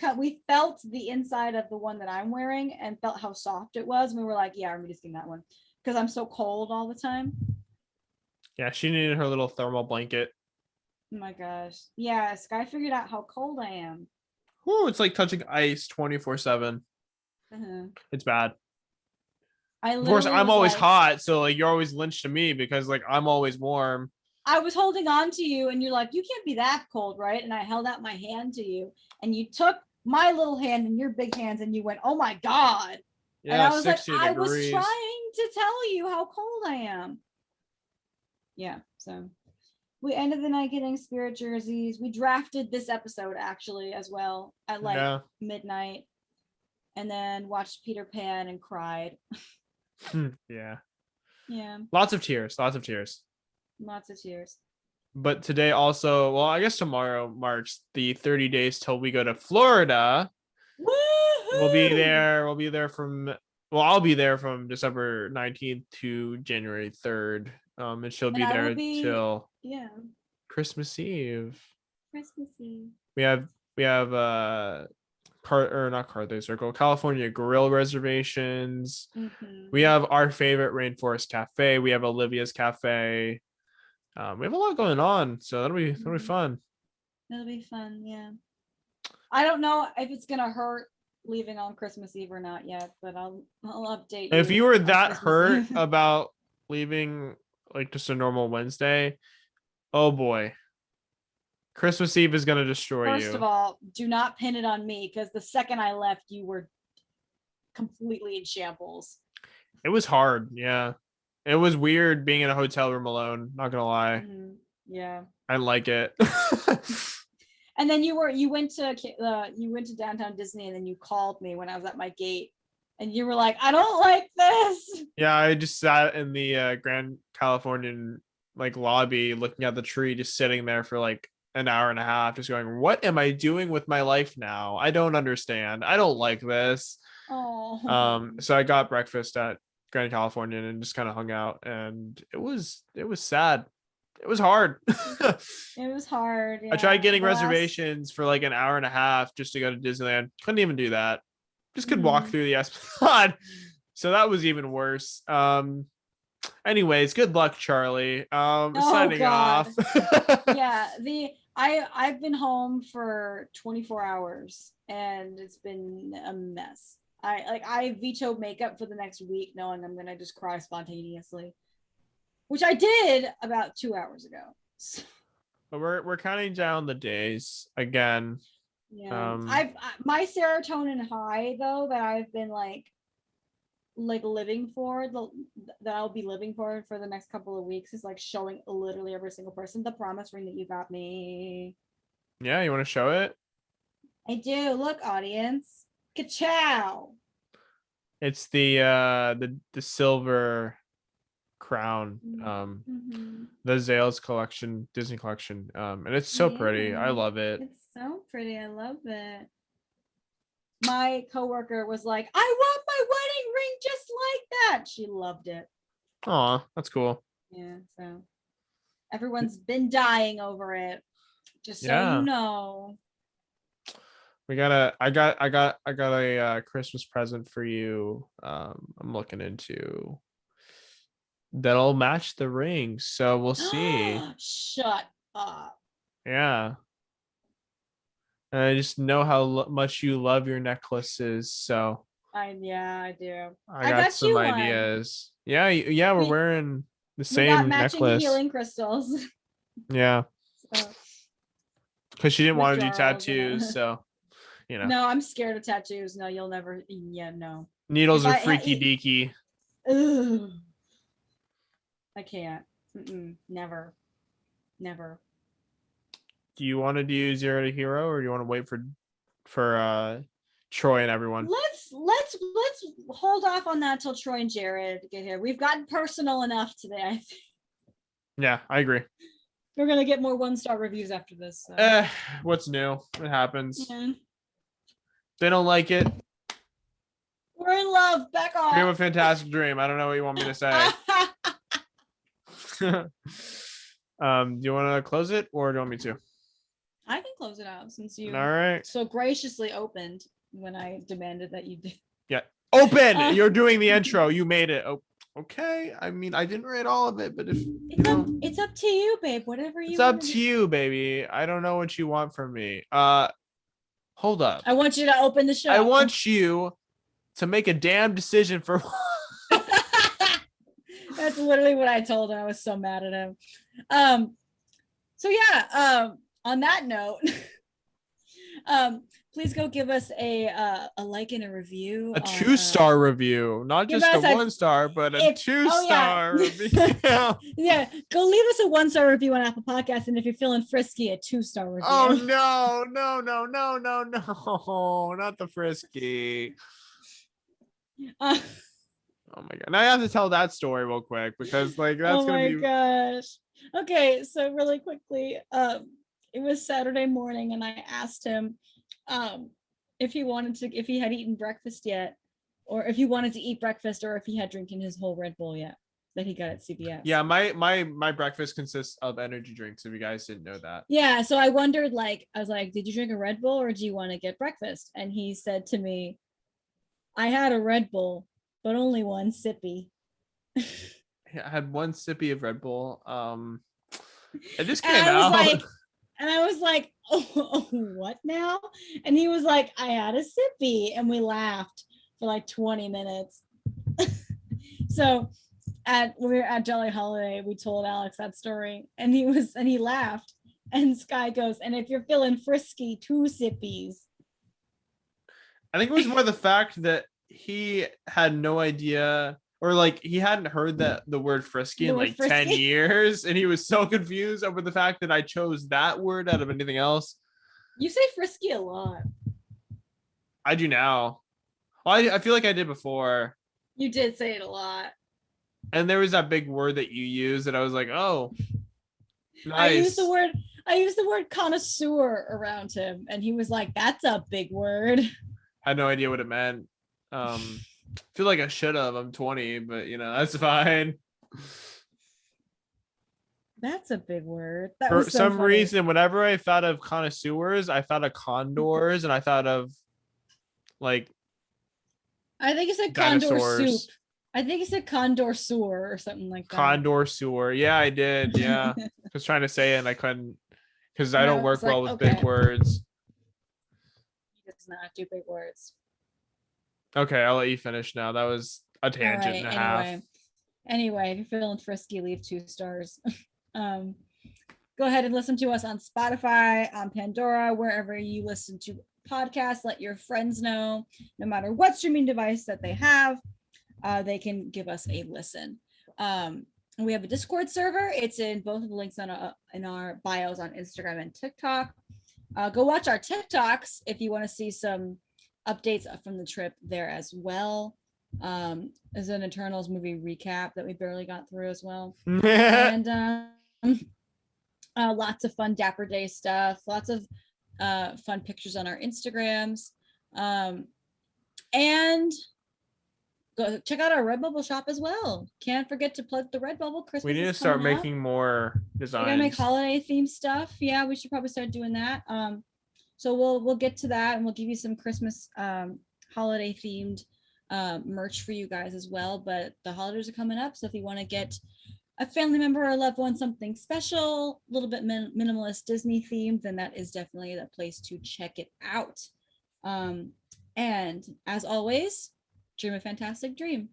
felt the inside of the one that I'm wearing and felt how soft it was. And we were like, yeah, I'm just getting that one because I'm so cold all the time. Yeah, she needed her little thermal blanket. Oh my gosh. Yeah, Sky figured out how cold I am. Whoo, it's like touching ice 24/7. Uh-huh. It's bad. I Of course, literally I'm was always like, hot, so like you're always lynched to me because like I'm always warm. I was holding on to you and you're like, you can't be that cold, right? And I held out my hand to you and you took my little hand in your big hands and you went, oh my God. And Yeah, I was like, 60 I was degrees. trying to tell you how cold I am. Yeah. So we ended the night getting spirit jerseys. We drafted this episode actually as well at like Yeah. midnight and then watched Peter Pan and cried. Yeah. Yeah. Lots of tears, lots of tears. Lots of tears. But today also, well, I guess tomorrow marks the 30 days till we go to Florida. Woohoo! We'll be there from well, I'll be there from December 19th to January 3rd. And she'll And be I will there be, till yeah, Christmas Eve. Christmassy. We have car or not Carthay Circle, California Grill reservations. We Mm-hmm. have our favorite Rainforest Cafe. We have Olivia's Cafe. We have a lot going on, so that'll be fun. It'll be fun. Yeah. I don't know if it's gonna hurt leaving on Christmas Eve or not yet, but I'll update you. If you were on that Christmas hurt Eve. about leaving like just a normal Wednesday, oh boy, Christmas Eve is gonna destroy First you. of all, do not pin it on me because the second I left, you were completely in shambles. It was hard, yeah. It was weird being in a hotel room alone. Not gonna lie, Yeah. I like it. And then you went to downtown Disney, and then you called me when I was at my gate, and you were like, "I don't like this." Yeah, I just sat in the Grand Californian like lobby looking at the tree, just sitting there for like an hour and a half, just going, "What am I doing with my life now? I don't understand. I don't like this." Oh. So I got breakfast at Grand Californian and just kind of hung out, and it was sad. It was hard. It was hard. I tried getting The last- reservations for like an hour and a half just to go to Disneyland. Couldn't even do that. Just could walk Mhm. through the Esplanade. So that was even worse. Anyways, good luck, Charlie. Signing God. off. Yeah, I've been home for 24 hours and it's been a mess. I vetoed makeup for the next week, knowing I'm gonna just cry spontaneously, which I did about 2 hours ago. But we're counting down the days again. Yeah, my serotonin high though that I've been like living for that I'll be living for the next couple of weeks is like showing literally every single person the promise ring that you got me. Yeah, you want to show it? I do. Look, audience. Ka-chow. It's the silver crown. The Zales collection, Disney collection. And it's so pretty. I love it. It's so pretty. I love it. My coworker was like, I want my wedding ring just like that. She loved it. Aw, that's cool. Yeah, so everyone's been dying over it. Just so you know. I got a Christmas present for you. I'm looking into that'll match the ring. So we'll see. Shut up. Yeah. And I just know how much you love your necklaces. So I do. I got some ideas. One. Yeah, we're wearing the same got matching necklace. Healing crystals. Yeah. So, because she didn't want to do tattoos, so you know. No, I'm scared of tattoos. No, you'll never. Yeah, no. Needles are freaky deaky. I can't. Never. Do you want to do Zero to Hero, or do you want to wait for Troy and everyone? Let's hold off on that till Troy and Jared get here. We've gotten personal enough today, I think. Yeah, I agree. We're gonna get more 1-star reviews after this. So. What's new? It happens. Yeah. They don't like it. We're in love. Back off. Dream a fantastic dream. I don't know what you want me to say. Do you want to close it, or do you want me to? I can close it out since you all right so graciously opened when I demanded that you did. Yeah, open. You're doing the intro. You made it. Oh, okay. I mean, I didn't write all of it, but if it's up to you, babe. Whatever you. It's up to you, baby. I don't know what you want from me. Hold up. I want you to open the show. I want you to make a damn decision for. That's literally what I told him. I was so mad at him. So yeah. On that note, please go give us a like and a review. A 2-star review, not just a 1-star, but a 2-star review. Yeah, go leave us a 1-star review on Apple Podcasts, and if you're feeling frisky, a 2-star review. Oh no, not the frisky. Oh my god! Now I have to tell that story real quick because like that's gonna be. Oh my gosh. Okay, so really quickly, it was Saturday morning, and I asked him if he had eaten breakfast yet, or if he wanted to eat breakfast, or if he had drinking his whole Red Bull yet that he got at CVS. Yeah, my breakfast consists of energy drinks. If you guys didn't know that. Yeah, so I wondered, I was like, did you drink a Red Bull, or do you want to get breakfast? And he said to me, I had a Red Bull, but only one sippy. I had one sippy of Red Bull. It just And came I was out. like, oh, what now? And he was like, I had a sippy, and we laughed for like 20 minutes. So when we were at Jolly Holiday, we told Alex that story, and he laughed. And Sky goes, and if you're feeling frisky, 2 sippies. I think it was more the fact that he had no idea, or like he hadn't heard that the word frisky in like 10 Frisky. years, and he was so confused over the fact that I chose that word out of anything else. You say frisky a lot. I do now. Well, I feel like I did before. You did say it a lot. And there was that big word that you used that I was like, oh, nice. I used the word connoisseur around him, and he was like, that's a big word. I had no idea what it meant. Feel like I should have. I'm 20, but that's fine. That's a big word. That For was so some funny. reason, whenever I thought of connoisseurs, I thought of condors, and I thought of like I think he said condor dinosaurs. soup. I think he said condor sewer or something like that. Condor sewer. Yeah, I did. Yeah. I was trying to say it and I couldn't because I don't work well with big words. He does not do big words. Okay, I'll let you finish now. That was a tangent and a half. Anyway, if you're feeling frisky, leave 2 stars. Go ahead and listen to us on Spotify, on Pandora, wherever you listen to podcasts. Let your friends know, no matter what streaming device that they have, they can give us a listen. We have a Discord server. It's in both of the links in our bios on Instagram and TikTok. Go watch our TikToks if you want to see some updates from the trip there as well. There's an Eternals movie recap that we barely got through as well. And lots of fun Dapper Day stuff, lots of fun pictures on our Instagrams. And go check out our Redbubble shop as well. Can't forget to plug the Redbubble. Christmas. We need to start making more designs. We're gonna make holiday themed stuff. Yeah, we should probably start doing that. So we'll get to that, and we'll give you some Christmas holiday themed merch for you guys as well. But the holidays are coming up, so if you want to get a family member or a loved one something special, a little bit minimalist Disney themed, then that is definitely the place to check it out. And as always, dream a fantastic dream.